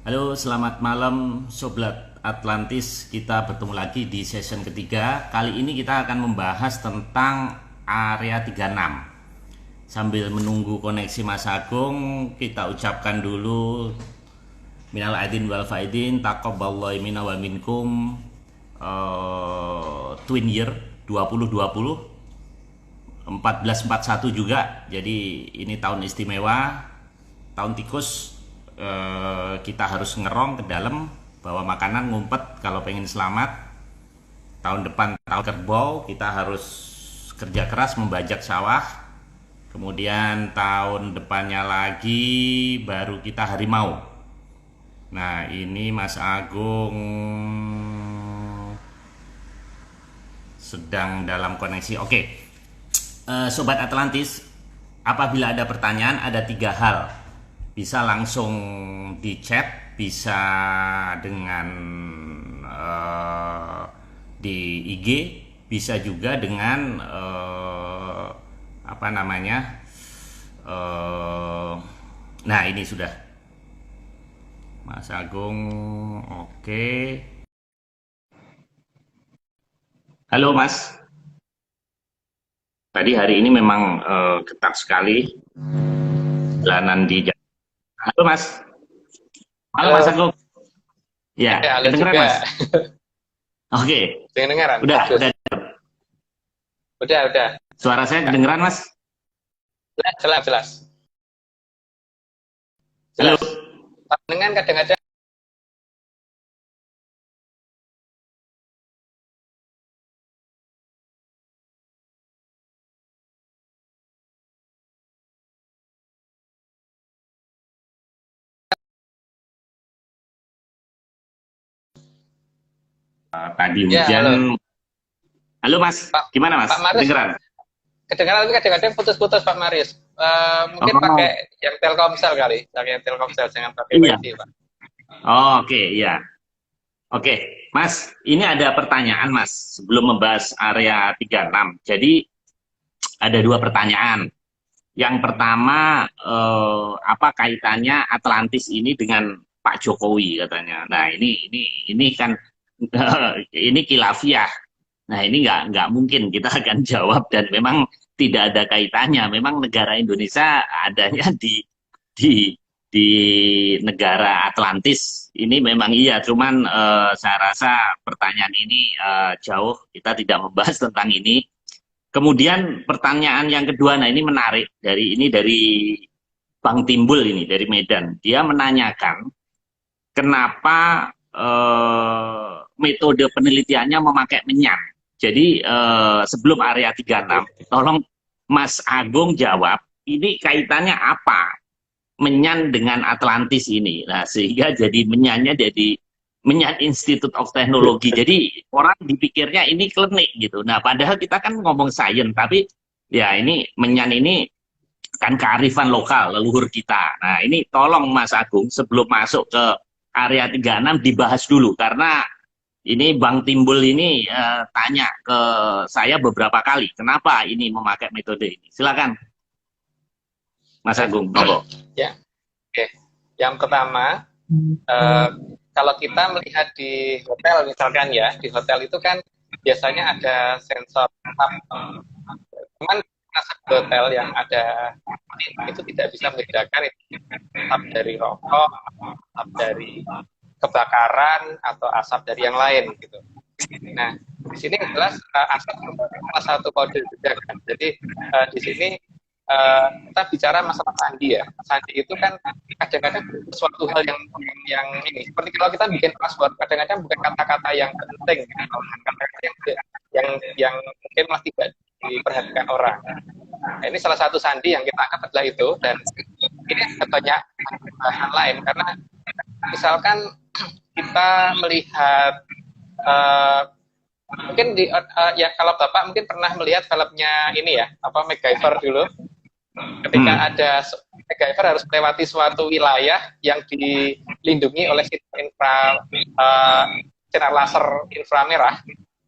Halo, selamat malam Sobat Atlantis. Kita bertemu lagi di session ketiga. Kali ini kita akan membahas tentang area 36. Sambil menunggu koneksi Mas Agung, kita ucapkan dulu minal aidin wal faidin, taqabbalallahu minna wa minkum, twin year 2020, 1441 juga. Jadi ini tahun istimewa, tahun tikus. Kita harus ngerong ke dalam, bawa makanan, ngumpet kalau pengen selamat. Tahun depan tahun kerbau, kita harus kerja keras membajak sawah. Kemudian tahun depannya lagi baru kita harimau. Nah, ini Mas Agung sedang dalam koneksi. Oke. Sobat Atlantis, apabila ada pertanyaan, ada 3 hal. Bisa langsung di chat, bisa dengan di IG, bisa juga dengan apa namanya. Nah, ini sudah Mas Agung. Oke. Halo Mas. Tadi hari ini memang ketat sekali jalanan di. Halo Mas. Halo Mas Halo, Agung. Ya, ya, halo kedengeran Mas. juga. Oke. Dengeran, Udah, bagus. udah. Udah. Suara saya kedengeran Mas. Jelas, jelas. Halo. Jelas. Dengan kadang-kadang Tadi ya, hujan. halo. Halo Mas, Pak gimana Mas? Pak Marius, Kedengeran? kedengaran tapi kadang-kadang putus-putus Pak Marius. Mungkin Oh, pakai yang Telkomsel kali, pakai Telkomsel jangan pakai iya. WiFi, Pak. Oh, oke, iya. Oke, Mas, ini ada pertanyaan Mas sebelum membahas area 36. Jadi ada 2 pertanyaan. Yang pertama, apa kaitannya Atlantis ini dengan Pak Jokowi katanya. Nah, ini kan ini kilafiah. Nah, ini nggak mungkin kita akan jawab, dan memang tidak ada kaitannya. Memang negara Indonesia adanya di di negara Atlantis. Ini memang iya, cuman saya rasa pertanyaan ini jauh. Kita tidak membahas tentang ini. Kemudian pertanyaan yang kedua, nah ini menarik, dari Bang Timbul ini dari Medan. Dia menanyakan kenapa metode penelitiannya memakai menyan. Jadi sebelum area 36, tolong Mas Agung jawab, ini kaitannya apa menyan dengan Atlantis ini. Nah, sehingga jadi menyannya jadi menyan Institute of Technology. Jadi orang dipikirnya ini klinik gitu. Nah, padahal kita kan ngomong sains, tapi ya ini menyan ini kan kearifan lokal leluhur kita. Nah, ini tolong Mas Agung sebelum masuk ke area 36 dibahas dulu, karena ini Bang Timbul ini tanya ke saya beberapa kali, kenapa ini memakai metode ini. Silakan Mas Ya, Agung, monggo. ya. Oke. Yang pertama, eh, kalau kita melihat di hotel misalkan ya, di hotel itu kan biasanya ada sensor tap. Cuman asap hotel yang ada itu tidak bisa membedakan itu asap dari rokok, asap dari kebakaran atau asap dari yang lain gitu. Nah, di sini jelas asap salah satu kode juga kan. Jadi di sini kita bicara masalah sandi ya. Sandi itu kan kadang-kadang suatu hal yang ini. Seperti kalau kita bikin password, kadang-kadang bukan kata-kata yang penting, kata-kata yang mungkin malah tidak diperhatikan orang. Nah, ini salah satu sandi yang kita angkat adalah itu, dan ini ada banyak bahasan lain karena misalkan kita melihat mungkin ya kalau Bapak mungkin pernah melihat filmnya ini ya, apa MacGyver dulu, ketika Hmm. ada MacGyver harus melewati suatu wilayah yang dilindungi oleh sinar laser inframerah,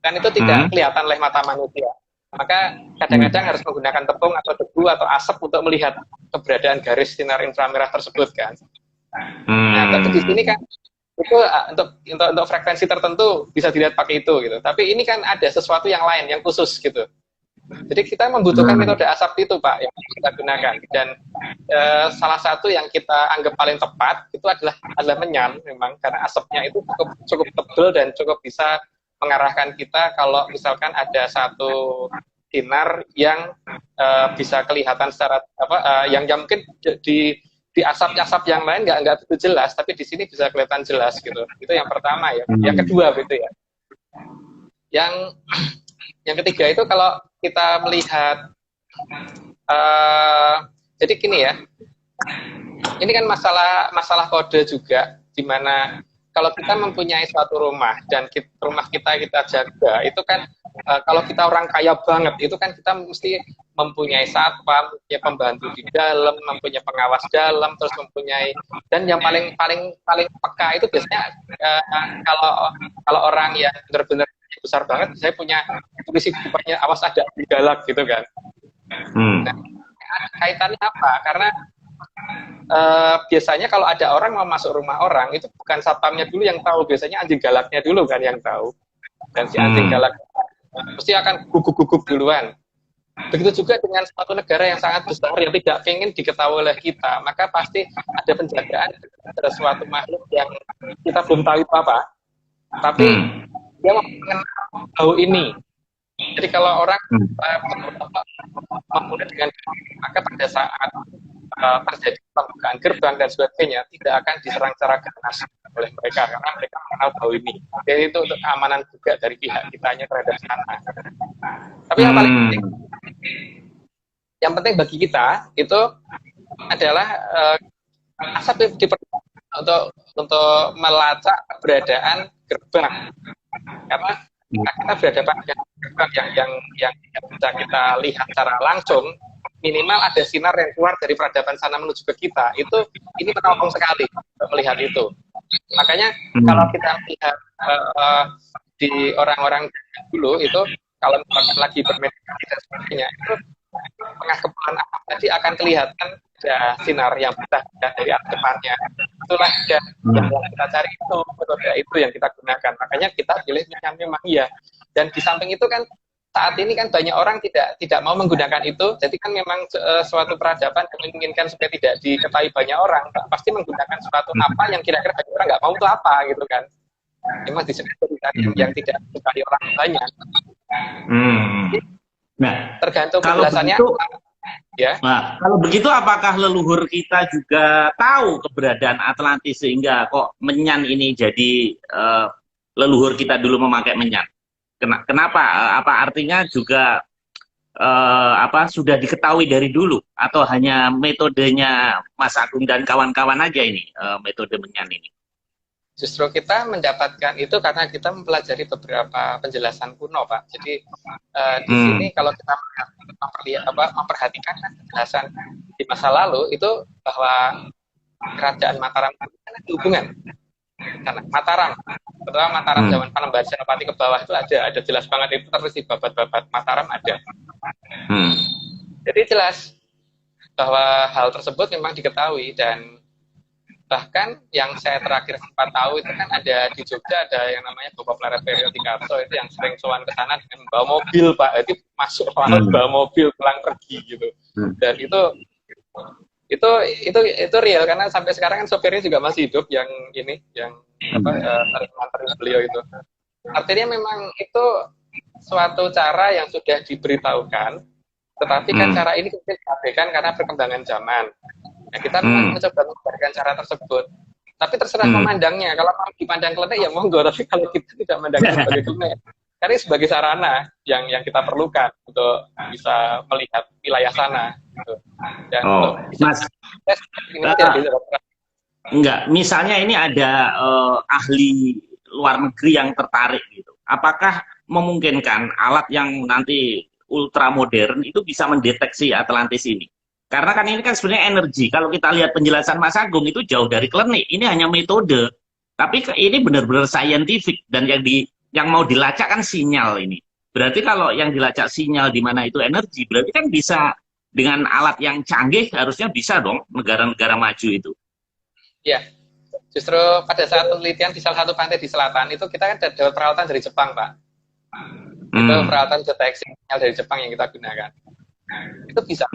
kan itu tidak Hmm. kelihatan oleh mata manusia. Maka Hmm. kadang-kadang harus menggunakan tepung atau debu atau asap untuk melihat keberadaan garis sinar inframerah tersebut kan. Nah, tapi di sini kan itu untuk frekuensi tertentu bisa dilihat pakai itu gitu. Tapi ini kan ada sesuatu yang lain yang khusus gitu. Jadi kita membutuhkan metode asap itu Pak yang kita gunakan dan salah satu yang kita anggap paling tepat itu adalah menyan memang karena asapnya itu cukup tebal dan cukup bisa mengarahkan kita kalau misalkan ada satu sinar yang bisa kelihatan secara yang mungkin di asap-asap yang lain nggak begitu jelas tapi di sini bisa kelihatan jelas gitu. Itu yang pertama ya. Yang kedua gitu ya. Yang ketiga itu kalau kita melihat jadi gini ya, ini kan masalah kode juga, di mana kalau kita mempunyai suatu rumah dan rumah kita jaga, itu kan kalau kita orang kaya banget, itu kan kita mesti mempunyai satpam, mempunyai pembantu di dalam, mempunyai pengawas dalam, terus mempunyai dan yang paling peka itu biasanya kalau orang yang benar-benar besar banget, saya punya tulis banyak awas ada galak gitu kan. Nah, kaitannya apa? Karena biasanya kalau ada orang mau masuk rumah orang itu bukan satpamnya dulu yang tahu, biasanya anjing galaknya dulu kan yang tahu. Dan si anjing galak pasti akan guguk duluan. Begitu juga dengan suatu negara yang sangat besar yang tidak ingin diketahui oleh kita, maka pasti ada penjagaan terhadap suatu makhluk yang kita belum tahu itu apa. Tapi dia mengenal bau ini. Jadi kalau orang memulai dengan maka pada saat terjadi pembukaan gerbang dan sebagainya tidak akan diserang secara ganas oleh mereka karena mereka mengenal bau ini. Jadi itu untuk keamanan juga dari pihak kitanya terhadap sana. Tapi yang penting bagi kita itu adalah asap diperlukan untuk melacak keberadaan gerbang. Karena kita berhadapan dengan gerbang yang bisa kita lihat secara langsung, minimal ada sinar yang keluar dari peradaban sana menuju ke kita. Ini menolong sekali melihat itu. Makanya kalau kita lihat di orang-orang dulu itu kalau misalkan lagi bermeditasi dan sebagainya itu tengah kepulan asap tadi akan kelihatan ada sinar yang bisa dari depannya. Itulah yang kita cari itu, metode itu yang kita gunakan. Makanya kita pilih memang iya. Dan di samping itu kan saat ini kan banyak orang tidak mau menggunakan itu. Jadi kan memang suatu peradaban yang menginginkan supaya tidak diketahui banyak orang, pasti menggunakan suatu apa yang kira-kira banyak orang nggak mau itu apa gitu kan. Memang disebut yang tidak diketahui orang banyak. Nah, tergantung penjelasannya. Ya. Nah, kalau begitu apakah leluhur kita juga tahu keberadaan Atlantis sehingga kok menyan ini jadi leluhur kita dulu memakai menyan? Kenapa? Apa artinya juga sudah diketahui dari dulu atau hanya metodenya Mas Agung dan kawan-kawan aja ini metode menyan ini? Justru kita mendapatkan itu karena kita mempelajari beberapa penjelasan kuno, Pak. Jadi di sini kalau kita memperhatikan penjelasan di masa lalu itu bahwa kerajaan Mataram itu ada hubungan. Karena Mataram, terutama Mataram zaman Panembahan Senopati ke bawah itu ada jelas banget itu terus di babat-babat Mataram ada. Jadi jelas bahwa hal tersebut memang diketahui dan bahkan yang saya terakhir sempat tahu itu kan ada di Jogja ada yang namanya Bapak Plereterio Tikarso itu yang sering sowan ke sana dengan membawa mobil Pak, jadi masuk laut bawa mobil pulang pergi gitu. Dan itu real karena sampai sekarang kan sopirnya juga masih hidup yang antarin beliau itu. Artinya memang itu suatu cara yang sudah diberitahukan, tetapi kan cara ini kemudian diabaikan karena perkembangan zaman. Nah, kita mencoba memberikan cara tersebut. Tapi terserah memandangnya. Kalau mau dipandang klenik ya monggo, tapi kalau kita tidak memandangnya sebagai klenik, karena sebagai sarana yang kita perlukan untuk bisa melihat wilayah sana. Gitu. Dan Mas, enggak. Misalnya ini ada ahli luar negeri yang tertarik gitu. Apakah memungkinkan alat yang nanti ultra modern itu bisa mendeteksi Atlantis ini? Karena kan ini kan sebenarnya energi. Kalau kita lihat penjelasan Mas Agung itu jauh dari klinik. Ini hanya metode. Tapi ini benar-benar scientific dan yang mau dilacak kan sinyal ini. Berarti kalau yang dilacak sinyal di mana itu energi, berarti kan bisa dengan alat yang canggih harusnya bisa dong negara-negara maju itu. Ya, justru pada saat penelitian di salah satu pantai di selatan itu kita kan ada peralatan dari Jepang, Pak. Itu peralatan deteksi sinyal dari Jepang yang kita gunakan. Itu bisa.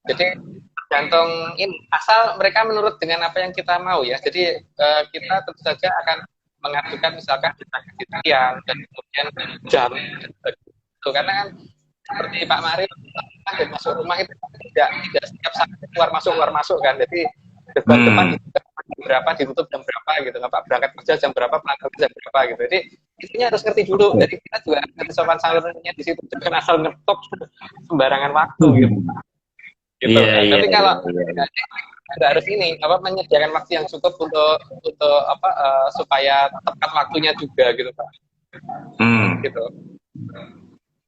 Jadi tergantung ini, asal mereka menurut dengan apa yang kita mau ya. Jadi kita tentu saja akan mengajukan misalkan sekian dan kemudian jam dan sebagainya. Karena kan seperti Pak Mari dan masuk rumah itu tidak setiap saat keluar masuk kan. Jadi gerbang depan berapa ditutup jam berapa gitu. Pak berangkat kerja jam berapa, pulang kerja jam berapa gitu. Jadi intinya harus ngerti dulu. Jadi kita juga ngerti sopan santunnya di situ. Jangan asal ngetok sembarangan waktu gitu. Gitu. Tapi kalau nggak harus ini apa menyediakan waktu yang cukup untuk apa supaya tepat waktunya juga gitu Pak. Gitu.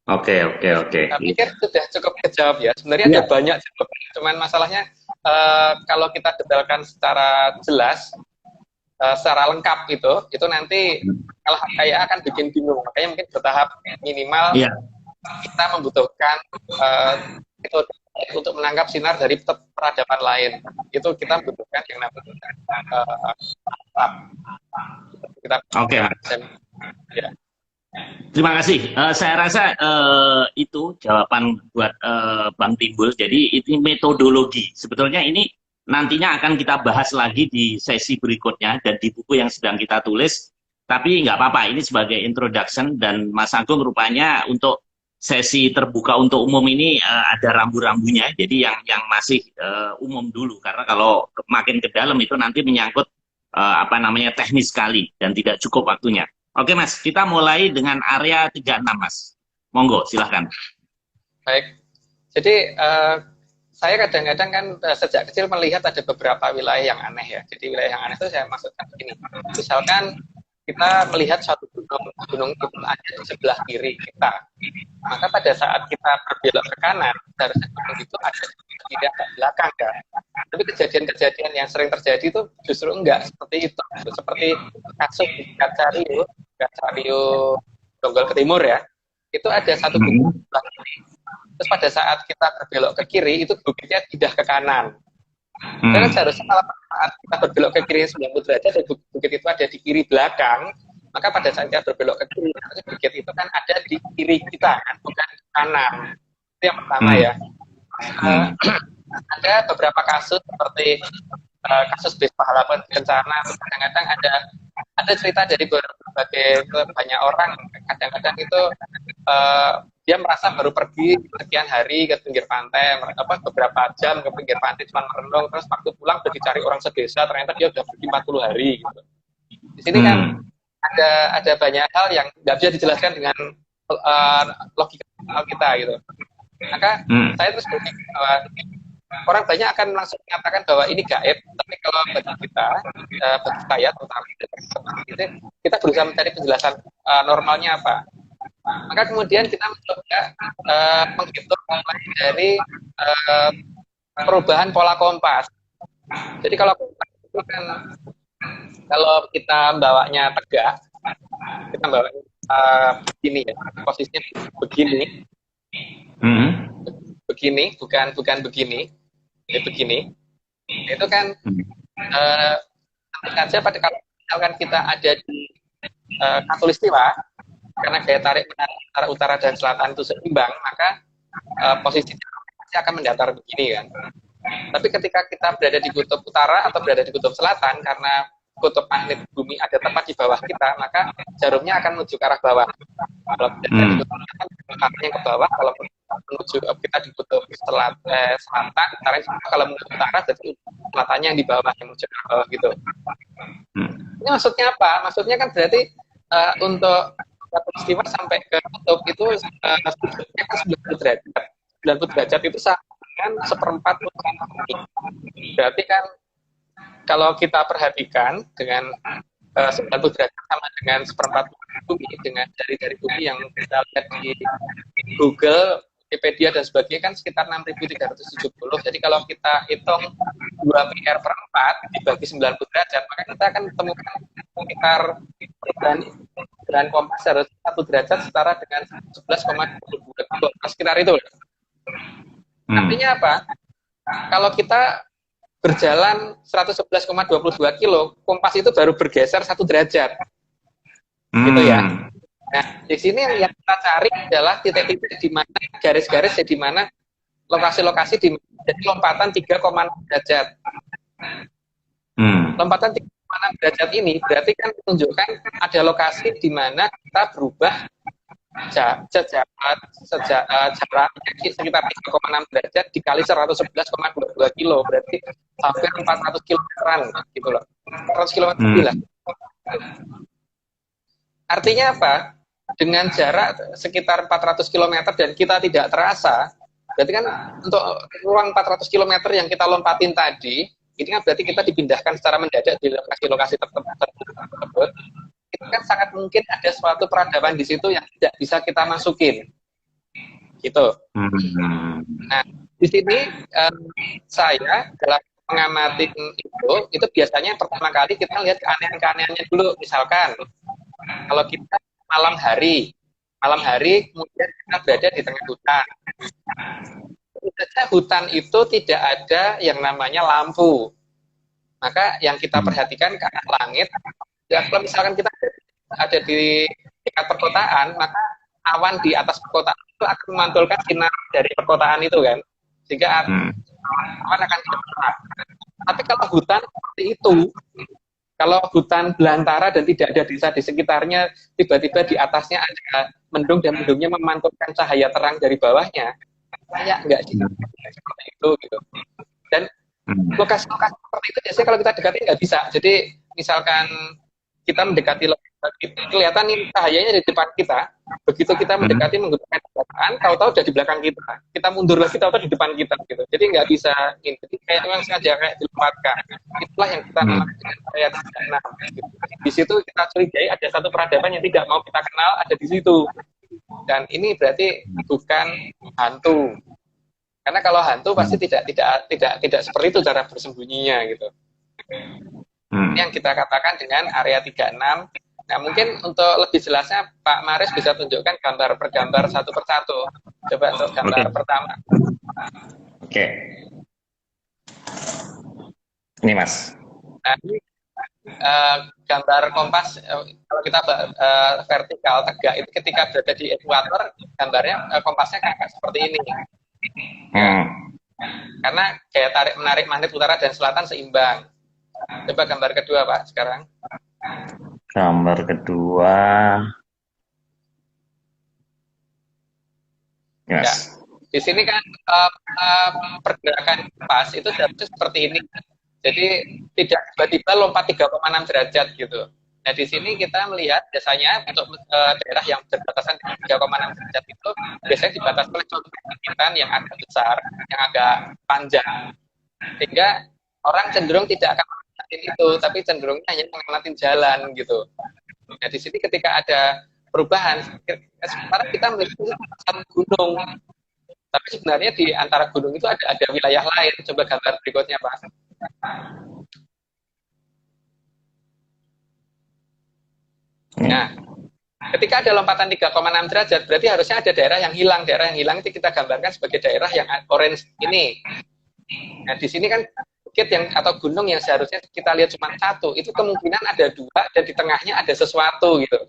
Oke. Saya pikir sudah cukup kejawab ya. Sebenarnya ada banyak jawaban. Cuman masalahnya kalau kita detailkan secara jelas, secara lengkap itu nanti kalau kayak akan bikin bingung. Makanya mungkin bertahap minimal kita membutuhkan metode untuk menangkap sinar dari peradaban lain. Itu kita membutuhkan yang namanya Oke. Ya. Terima kasih. Saya rasa itu jawaban buat Bang Timbul. Jadi ini metodologi. Sebetulnya ini nantinya akan kita bahas lagi di sesi berikutnya dan di buku yang sedang kita tulis. Tapi nggak apa-apa, ini sebagai introduction dan Mas Agung rupanya untuk sesi terbuka untuk umum ini ada rambu-rambunya. Jadi yang masih umum dulu karena kalau makin ke dalam itu nanti menyangkut teknis sekali dan tidak cukup waktunya. Oke Mas, kita mulai dengan area 36 Mas. Monggo, silahkan. Baik, jadi saya kadang-kadang kan sejak kecil melihat ada beberapa wilayah yang aneh ya. Jadi wilayah yang aneh itu saya maksudkan begini. Misalkan kita melihat suatu gunung itu ada di sebelah kiri kita. Maka pada saat kita berbelok ke kanan, seharusnya gunung itu ada di kiri atau belakang kan. Tapi kejadian-kejadian yang sering terjadi itu justru enggak seperti itu. Seperti kasus di Kacario Donggol ke timur ya. Itu ada satu bukit sebelah kiri. Terus pada saat kita berbelok ke kiri, itu bukitnya pindah ke kanan. Karena seharusnya kalau saat kita berbelok ke kiri 90 derajat dan bukit itu ada di kiri belakang, maka pada saat kita berbelok ke kiri, bukit itu kan ada di kiri kita, kan, bukan di kanan. Itu yang pertama ya. Ada beberapa kasus seperti kasus bis pahlawan bencana, kadang-kadang ada cerita dari berbagai banyak orang, kadang-kadang itu dia merasa baru pergi sekian hari ke pinggir pantai, beberapa jam ke pinggir pantai cuma merenung, terus waktu pulang udah dicari orang sedesa, ternyata dia udah pergi 40 hari gitu. Di sini kan ada banyak hal yang nggak bisa dijelaskan dengan logika kita gitu. Maka saya terus berpikir bahwa orang banyak akan langsung mengatakan bahwa ini gaib, tapi kalau bagi kita, bagi saya terutama kita berusaha mencari penjelasan normalnya apa. Maka kemudian kita mencoba menghitung mulai dari perubahan pola kompas. Jadi kalau kompas itu kan kalau kita bawanya tegak, kita bawanya begini ya, posisinya begini, bukan begini, ya begini. Itu kan saja pada kalau misalkan kita ada di Katulistiwa, karena gaya tarik antara utara dan selatan itu seimbang, maka posisinya akan mendatar begini kan. Tapi ketika kita berada di kutub utara atau berada di kutub selatan, karena kutub magnet bumi ada tepat di bawah kita, maka jarumnya akan menuju ke arah bawah. Kalau kita di kutub selatan, arahnya ke bawah. Kalau menuju kita di kutub selatan, kalau menuju utara, berarti selatannya yang di bawah, yang menuju ke arah bawah gitu. Ini maksudnya apa? Maksudnya kan berarti untuk peristiwa sampai ke kutub itu sudutnya kan 90 derajat. 90 derajat itu sama dengan seperempat bumi. Berarti kan kalau kita perhatikan dengan 90 derajat sama dengan seperempat bumi, dengan dari bumi yang kita lihat di Google, Wikipedia dan sebagainya kan sekitar 6.370. Jadi kalau kita hitung 2 PR per 4 dibagi 90 derajat, maka kita akan temukan sekitar perubahan kompas harus 1 derajat setara dengan 11,22 sekitar itu. Artinya apa? Kalau kita berjalan 111,22 kilo, kompas itu baru bergeser 1 derajat. Gitu ya. Nah, di sini yang kita cari adalah titik-titik di mana garis-garis di mana lokasi-lokasi di jadi lompatan 3,6 derajat. Lompatan 3,6 derajat ini berarti kan menunjukkan ada lokasi di mana kita berubah jaraknya sekitar 3,6 derajat dikali 111,22 kilo, berarti hampir 400 kilometeran gitu loh. 400 kilometer lah. Artinya apa? Dengan jarak sekitar 400 km dan kita tidak terasa, berarti kan untuk ruang 400 km yang kita lompatin tadi, ini kan berarti kita dipindahkan secara mendadak di lokasi-lokasi tersebut. Itu kan sangat mungkin ada suatu peradaban di situ yang tidak bisa kita masukin. Gitu. Nah, di sini saya dalam mengamati itu biasanya pertama kali kita lihat keanehan-keanehannya dulu. Misalkan kalau kita malam hari kemudian kita berada di tengah hutan. Hutan itu tidak ada yang namanya lampu. Maka yang kita perhatikan ke arah langit, ya kalau misalkan kita ada di tingkat perkotaan, maka awan di atas perkotaan itu akan memantulkan sinar dari perkotaan itu kan, sehingga awan akan terang. Tapi kalau hutan seperti itu, kalau hutan belantara dan tidak ada desa di sekitarnya, tiba-tiba di atasnya ada mendung dan mendungnya memantulkan cahaya terang dari bawahnya, kayak enggak sih seperti itu gitu. Dan lokasi-lokasi seperti itu biasanya kalau kita dekati nggak bisa. Jadi misalkan kita mendekati lokasi, kelihatan nih cahayanya di depan kita. Begitu kita mendekati menggunakan kendaraan, tahu-tahu udah di belakang kita. Kita mundur lagi, tahu-tahu di depan kita gitu. Jadi nggak bisa ini. Jadi kayak memang sengaja kayak dilempatkan. Itulah yang kita lakukan dengan area 36. Gitu. Di situ kita curigai ada satu peradaban yang tidak mau kita kenal ada di situ. Dan ini berarti bukan hantu. Karena kalau hantu pasti tidak seperti itu cara bersembunyinya gitu. Ini yang kita katakan dengan area 36. Nah, mungkin untuk lebih jelasnya Pak Maris bisa tunjukkan gambar per gambar satu persatu. Coba untuk gambar pertama. Oke. Ini Mas. Nah, ini gambar kompas kalau kita vertikal tegak itu ketika berada di ekuator, gambarnya kompasnya kayak seperti ini. Karena gaya tarik menarik magnet utara dan selatan seimbang. Coba gambar kedua Pak sekarang. Gambar kedua. Yes. Ya. Di sini kan pergerakan kompas itu seperti ini. Jadi tidak tiba-tiba lompat 3,6 derajat gitu. Nah, di sini kita melihat biasanya untuk daerah yang berbatasan dengan 3,6 derajat itu biasanya dibatasi oleh contoh perbukitan yang agak besar, yang agak panjang. Sehingga orang cenderung tidak akan mengamati itu, tapi cenderungnya hanya mengamati jalan gitu. Nah, di sini ketika ada perubahan, sementara kita melihat satu gunung. Tapi sebenarnya di antara gunung itu ada wilayah lain. Coba gambar berikutnya, Pak. Nah, ketika ada lompatan 3,6 derajat, berarti harusnya ada daerah yang hilang. Daerah yang hilang itu kita gambarkan sebagai daerah yang orange ini. Nah, di sini kan bukit yang atau gunung yang seharusnya kita lihat cuma satu, itu kemungkinan ada dua dan di tengahnya ada sesuatu gitu.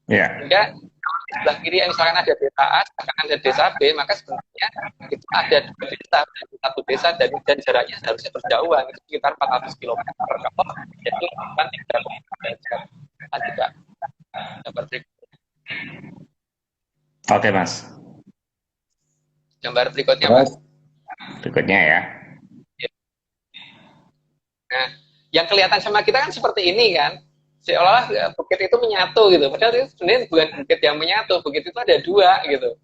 Ya. Sehingga kalau di sebelah kiri misalkan ada desa A, akan ada desa B, maka sebenarnya itu ada dua desa, satu desa dan jaraknya seharusnya berjauhan, itu sekitar 400 km. Kalau jadi lompatan 3,6 derajat. Lanjut, Pak. Gambar berikutnya. Oke, Mas. Gambar berikutnya, Mas. Berikutnya ya. Nah, yang kelihatan sama kita kan seperti ini kan. Seolah-olah bukit itu menyatu gitu. Padahal itu sebenarnya bukan bukit yang menyatu. Bukit itu ada dua gitu.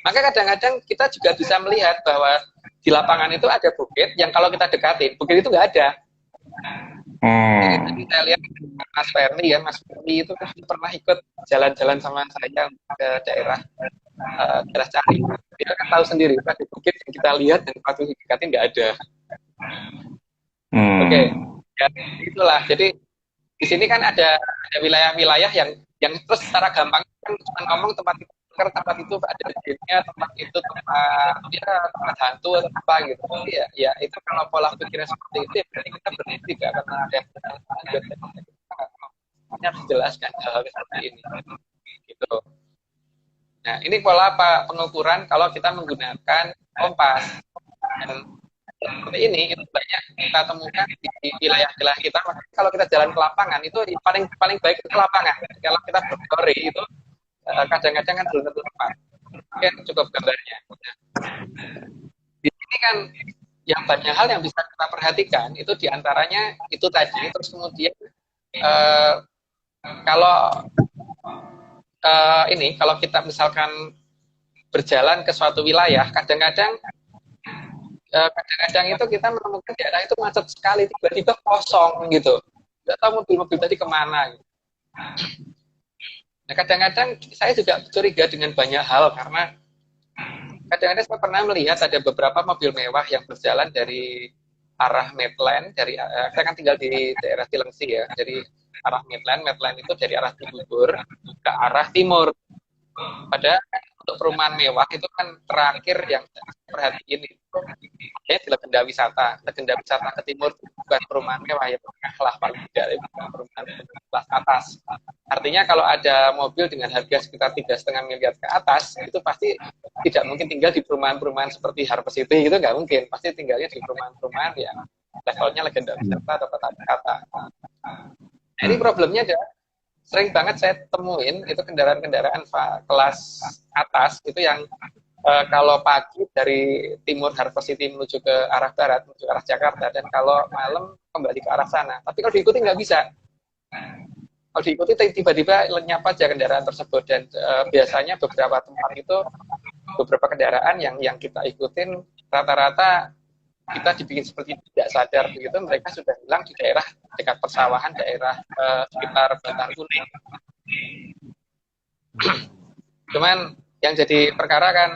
Maka kadang-kadang kita juga bisa melihat bahwa di lapangan itu ada bukit yang kalau kita dekatin, bukit itu nggak ada. Jadi saya lihat Mas Ferli ya, Mas Ferli itu kan pernah ikut jalan-jalan sama saya ke daerah Cari. Dia kan tahu sendiri, di bukit yang kita lihat dan waktu dekatin nggak ada. Oke, ya, itulah. Jadi di sini kan ada wilayah-wilayah yang terus secara gampang kan cuma ngomong tempat karena tempat itu ada jinnya, tempat itu tempat hantu atau apa gitu. Tapi ya itu kalau pola pikirnya seperti itu, ya berarti kita berarti tidak akan ada yang lanjut. Kita harus jelaskan hal-hal seperti ini. Gitu. Nah, ini pola apa pengukuran kalau kita menggunakan kompas. Dan seperti ini itu banyak kita temukan di wilayah-wilayah kita. Makanya kalau kita jalan ke lapangan itu paling baik itu ke lapangan. Kalau kita berteori itu kadang-kadang kan belum tentu tepat. Mungkin cukup gambarnya. Nah, di sini kan yang banyak hal yang bisa kita perhatikan itu diantaranya itu tadi. Terus kemudian kalau kalau kita misalkan berjalan ke suatu wilayah, kadang-kadang itu kita menemukan daerah itu macet sekali, tiba-tiba kosong gitu, nggak tahu mobil-mobil tadi kemana gitu. Nah, kadang-kadang saya juga curiga dengan banyak hal, karena kadang-kadang saya pernah melihat ada beberapa mobil mewah yang berjalan dari arah Medland, saya kan tinggal di daerah Cilengsi ya, dari arah Medland itu dari arah Cibubur ke arah timur. Padahal untuk perumahan mewah itu kan terakhir yang perhatiin itu di Legenda Wisata. Legenda Wisata ke timur bukan perumahan mewah, ya tengah lah paling tidak, bukan perumahan kelas atas. Artinya kalau ada mobil dengan harga sekitar 3,5 miliar ke atas, itu pasti tidak mungkin tinggal di perumahan-perumahan seperti Harvest City, itu nggak mungkin. Pasti tinggalnya di perumahan-perumahan yang levelnya Legenda Wisata atau kota-kota. Ini problemnya adalah sering banget saya temuin itu kendaraan-kendaraan kelas atas itu yang kalau pagi dari timur Harvest City menuju ke arah barat, menuju ke arah Jakarta, dan kalau malam kembali ke arah sana. Tapi kalau diikuti nggak bisa. Kalau diikuti tiba-tiba lenyap aja kendaraan tersebut, dan biasanya beberapa tempat itu, beberapa kendaraan yang kita ikutin rata-rata kita dibikin seperti tidak sadar begitu, mereka sudah hilang di daerah dekat persawahan, daerah sekitar Bantar Kuning. Cuman yang jadi perkara kan,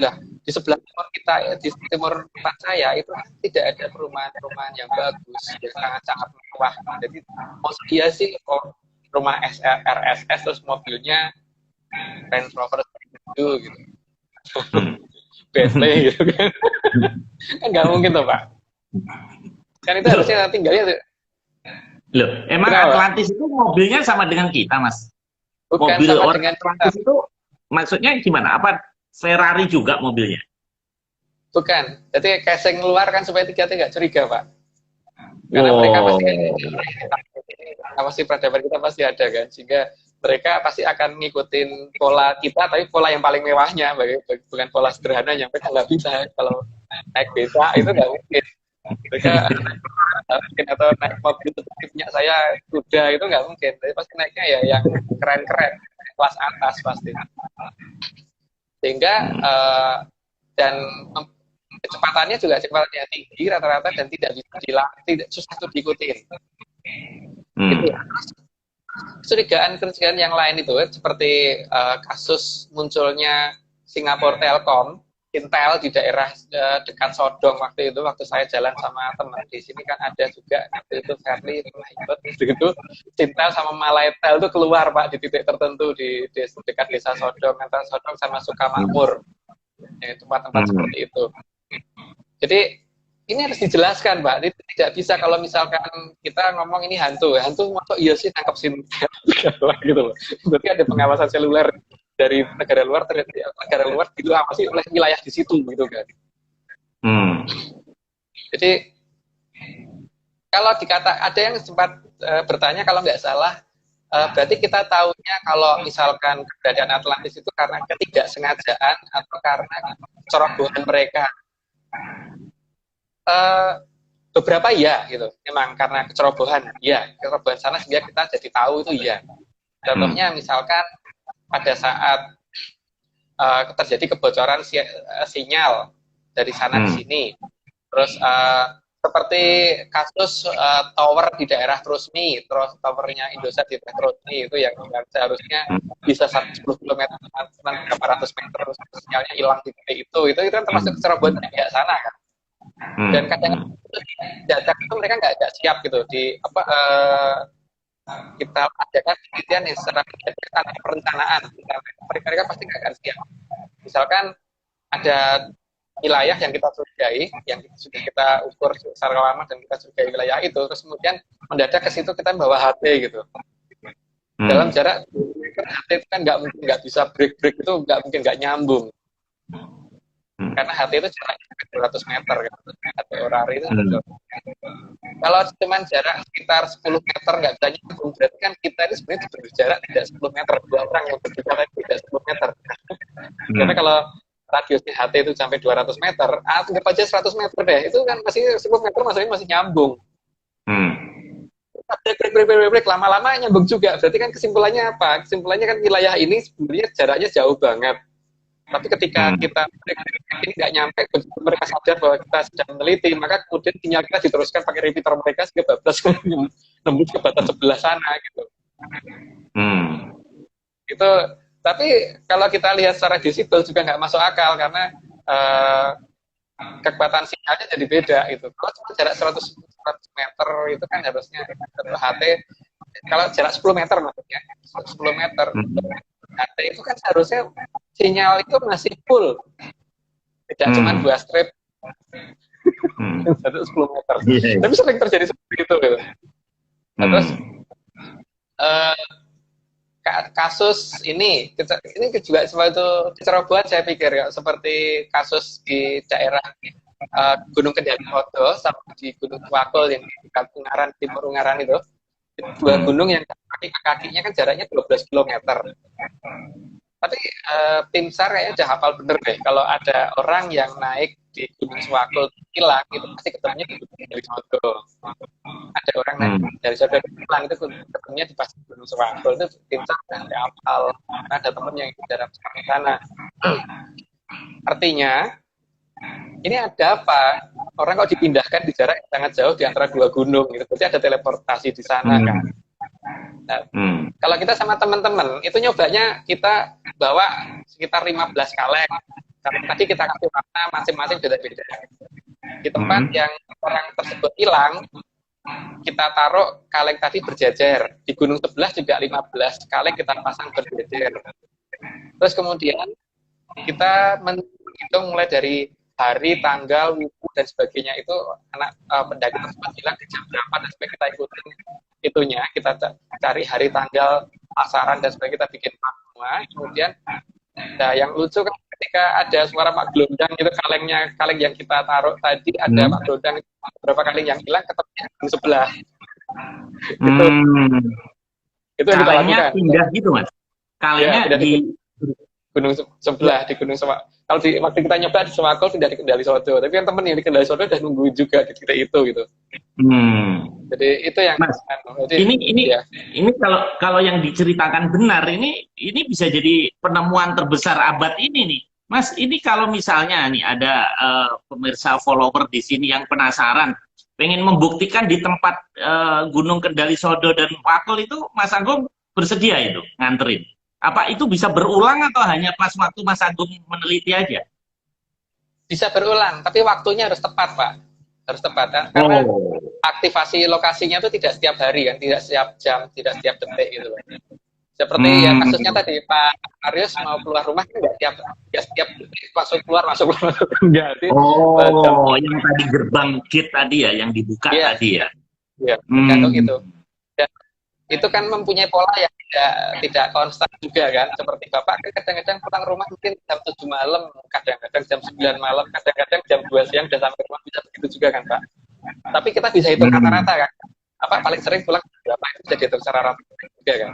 lah di sebelah timur kita, di timur tempat saya itu tidak ada perumahan-perumahan yang bagus, yang sangat-sangat mewah. Jadi maksud dia sih rumah RSS terus mobilnya Range Rover gitu. Bentley gitu kan. Kan nggak mungkin tuh Pak. Kan itu harusnya tinggalnya. Loh, emang Atlantis itu mobilnya sama dengan kita, Mas? Bukan mobil sama orang dengan Atlantis itu maksudnya gimana? Apa Ferrari juga mobilnya? Bukan. Jadi casing luar kan supaya kita nggak curiga Pak. Karena mereka pasti peradaban kita pasti ada kan, sehingga mereka pasti akan ngikutin pola kita, tapi pola yang paling mewahnya, bukan pola sederhananya. Mereka nggak bisa kalau naik beca itu nggak mungkin. Mereka mungkin atau naik mobil seperti punya saya kuda itu nggak mungkin. Tapi pasti naiknya ya yang keren-keren, kelas atas pasti. Sehingga dan kecepatannya juga cepatnya tinggi rata-rata dan tidak susah untuk diikutin. Gitu. Kecurigaan yang lain itu seperti kasus munculnya Singapore Telkom, Intel di daerah dekat Sodong waktu saya jalan sama teman di sini kan ada juga waktu itu Fairly pernah ikut begitu, Intel sama Malaitel itu keluar Pak di titik tertentu di dekat desa Sodong, antara Sodong sama Sukamakmur, tempat-tempat seperti itu. Jadi ini harus dijelaskan, Pak. Ini tidak bisa kalau misalkan kita ngomong ini hantu masuk iya sih nangkep sini gitu loh. Berarti ada pengawasan seluler dari negara luar gitu apa sih oleh wilayah di situ gitu kan. Jadi kalau ada yang sempat bertanya kalau nggak salah berarti kita tahunya kalau misalkan keberadaan Atlantis itu karena ketidaksengajaan atau karena cerobohan mereka. Beberapa ya gitu, memang karena kecerobohan sana sehingga kita jadi tahu itu ya. Contohnya misalkan pada saat terjadi kebocoran sinyal dari sana ke sini, terus seperti kasus tower di daerah Trusmi, terus towernya Indosat di daerah Trusmi itu yang seharusnya bisa 10 km 400 meter, terus sinyalnya hilang di titik itu kan termasuk kecerobohan dari sana kan. Dan kadang data itu mereka nggak siap gitu kita adakan penelitian yang secara mendadak tanpa perencanaan, mereka pasti nggak akan siap. Misalkan ada wilayah yang kita curigai, yang sudah kita ukur secara lama dan kita curigai wilayah itu, terus kemudian mendadak ke situ kita bawa HT gitu. Dalam jarak HT itu kan nggak bisa break itu nggak nyambung. Karena HT itu jaraknya 200 meter kan. HT orari itu kalau cuma jarak sekitar 10 meter nggak bisa nyambung, berarti kan kita ini sebenarnya berjarak tidak 10 meter, dua orang yang berbicara tidak 10 meter. Karena kalau radiusnya HT itu sampai 200 meter, anggap aja 100 meter deh, itu kan masih 10 meter masih nyambung. Break, lama-lama nyambung juga. Berarti kan kesimpulannya apa? Kesimpulannya kan wilayah ini sebenarnya jaraknya jauh banget. Tapi ketika kita ini nggak nyampe, mereka sadar bahwa kita sedang meneliti, maka kemudian sinyal kita diteruskan pakai repeater mereka sehingga bablas nembus ke batas sebelah sana gitu. Itu. Tapi kalau kita lihat secara desibel juga nggak masuk akal karena kekuatan sinyalnya jadi beda gitu. Kalau cuma jarak 100 meter itu kan harusnya HT, kalau jarak 10 meter maksudnya 10 meter HT itu kan seharusnya sinyal itu masih full, tidak cuma 2 strip 10 meter. Tapi sering terjadi seperti itu gitu. Nah, terus kasus ini juga suatu cerobohan saya pikir ya, seperti kasus di daerah Gunung Kendali Modo sama di Gunung Wakul yang di Ungaran, Timur Ungaran itu, dua gunung yang kakinya kan jaraknya 12 km. Tapi tim SAR kayaknya udah hafal bener deh, kalau ada orang yang naik di Gunung Swakul hilang, itu pasti ketemunya di Gunung Kendali Modo. Ada orang naik dari Sodo hilang, itu ketemunya di pasti Gunung Swakul. Itu tim SAR udah hafal, ada temen yang dalam sana. Artinya ini ada apa? Orang kok dipindahkan di jarak yang sangat jauh di antara dua gunung, gitu. Berarti ada teleportasi di sana kan. Nah, kalau kita sama teman-teman, itu nyobanya kita bawa sekitar 15 kaleng. Karena tadi kita kasih warna masing-masing beda-beda. Di tempat yang orang tersebut hilang, kita taruh kaleng tadi berjejer. Di gunung sebelah juga 15 kaleng kita pasang berjejer. Terus kemudian kita menghitung mulai dari hari, tanggal, wuku, dan sebagainya itu anak pendaki tersebut hilang di jam berapa, dan sebagainya kita ikutin itunya, kita cari hari, tanggal, pasaran, dan sebagainya kita bikin semua. Kemudian nah yang lucu kan ketika ada suara Pak Glondang itu kaleng yang kita taruh tadi ada Pak Glondang, beberapa kaleng yang hilang ketemu di sebelah. Itu yang kita lakukan. Pindah gitu Mas? Kalengnya ya, di gunung sebelah, di gunung Sewakul. Kalau di waktu kita nyoba di Sewakul tidak di Kendali Sodo, tapi kan temen yang di Kendali Sodo udah nungguin juga kita itu gitu. Jadi itu yang Mas, jadi, ini kalau yang diceritakan benar, ini bisa jadi penemuan terbesar abad ini nih. Mas, ini kalau misalnya nih ada pemirsa follower di sini yang penasaran, pengen membuktikan di tempat Gunung Kendali Sodo dan Wakul itu, Mas Agung bersedia itu nganterin? Apa itu bisa berulang atau hanya pas waktu Mas Agung meneliti aja? Bisa berulang, tapi waktunya harus tepat, Pak. Harus tepat, kan? Karena aktivasi lokasinya itu tidak setiap hari, kan? Tidak setiap jam, tidak setiap detik gitu. Seperti ya kasusnya tadi, Pak Arius mau keluar rumah kan nggak setiap detik masuk keluar. Enggak, yang tadi gerbang gate tadi ya, yang dibuka tadi ya. Iya, tergantung itu. Dan itu kan mempunyai pola yang tidak konstan juga kan, seperti Bapak kan kadang-kadang pulang rumah mungkin jam 7 malam, kadang-kadang jam 9 malam, kadang-kadang jam 2 siang udah sampai rumah, bisa begitu juga kan Pak. Tapi kita bisa hitung rata-rata kan, apa paling sering pulang berapa, itu bisa dihitung secara rata juga kan.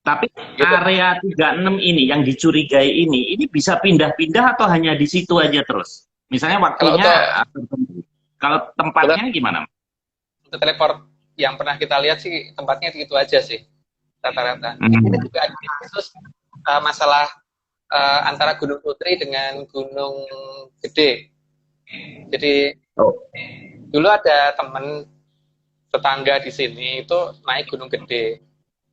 Tapi gitu. Area 36 ini yang dicurigai ini bisa pindah-pindah atau hanya di situ aja terus? Misalnya waktunya kalau tempatnya gimana? Untuk teleport yang pernah kita lihat sih tempatnya itu aja sih rata-rata. Ini juga ada kasus masalah antara Gunung Putri dengan Gunung Gede. Jadi dulu ada teman tetangga di sini itu naik Gunung Gede.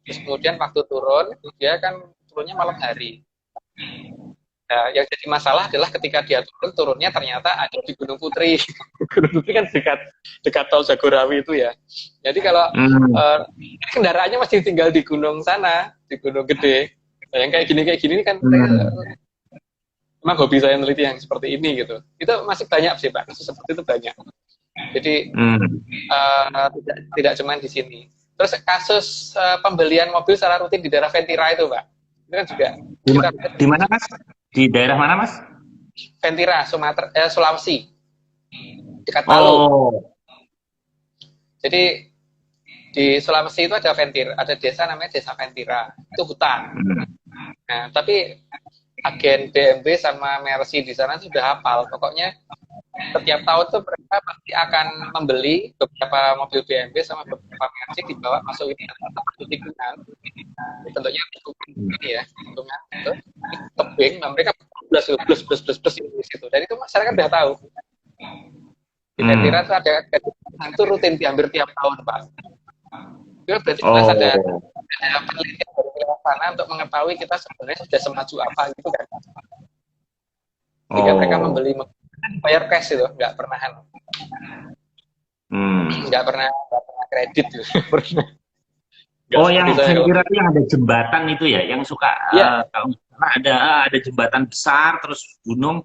Terus kemudian waktu turun dia kan turunnya malam hari. Nah, yang jadi masalah adalah ketika dia turunnya ternyata ada di Gunung Putri. Gunung Putri kan dekat dekat Tol Jagorawi itu ya. Jadi kalau Hmm. kendaraannya masih tinggal di gunung sana, di Gunung Gede. Nah, yang kayak gini kan Hmm. memang hobi saya meneliti yang seperti ini gitu. Itu masih banyak sih Pak, kasus seperti itu banyak. Jadi Hmm. tidak cuma di sini. Terus kasus pembelian mobil secara rutin di daerah Ventira itu Pak, itu kan juga Di, kita di mana Mas? Di daerah mana Mas? Ventira, Sumatera, Sulawesi, dekat Palu. Oh. Jadi di Sulawesi itu ada desa namanya Desa Ventira, itu hutan. Hmm. Nah, tapi agen BMB sama Mercy di sana sudah hafal. Pokoknya setiap tahun tuh mereka pasti akan membeli beberapa mobil BMW sama beberapa Mercy dibawa masuk ini satu tikungan. Bentuknya tikungan ini ya, tikungan itu tebing. Nah, mereka plus di situ. Dan itu masyarakat udah tahu. Di Ventira Hmm. itu ada itu rutin hampir tiap tahun, Pak. Itu berarti jelas Oh. ada penelitian dari luar sana untuk mengetahui kita sebenarnya sudah semaju apa gitu kan. Jika mereka Oh. membeli bayar cash itu, Hmm. nggak pernah kredit gitu. Nggak Oh, seperti yang saya kalau Ventira itu yang ada jembatan itu ya, yang suka ya kalau nggak salah ada jembatan besar terus gunung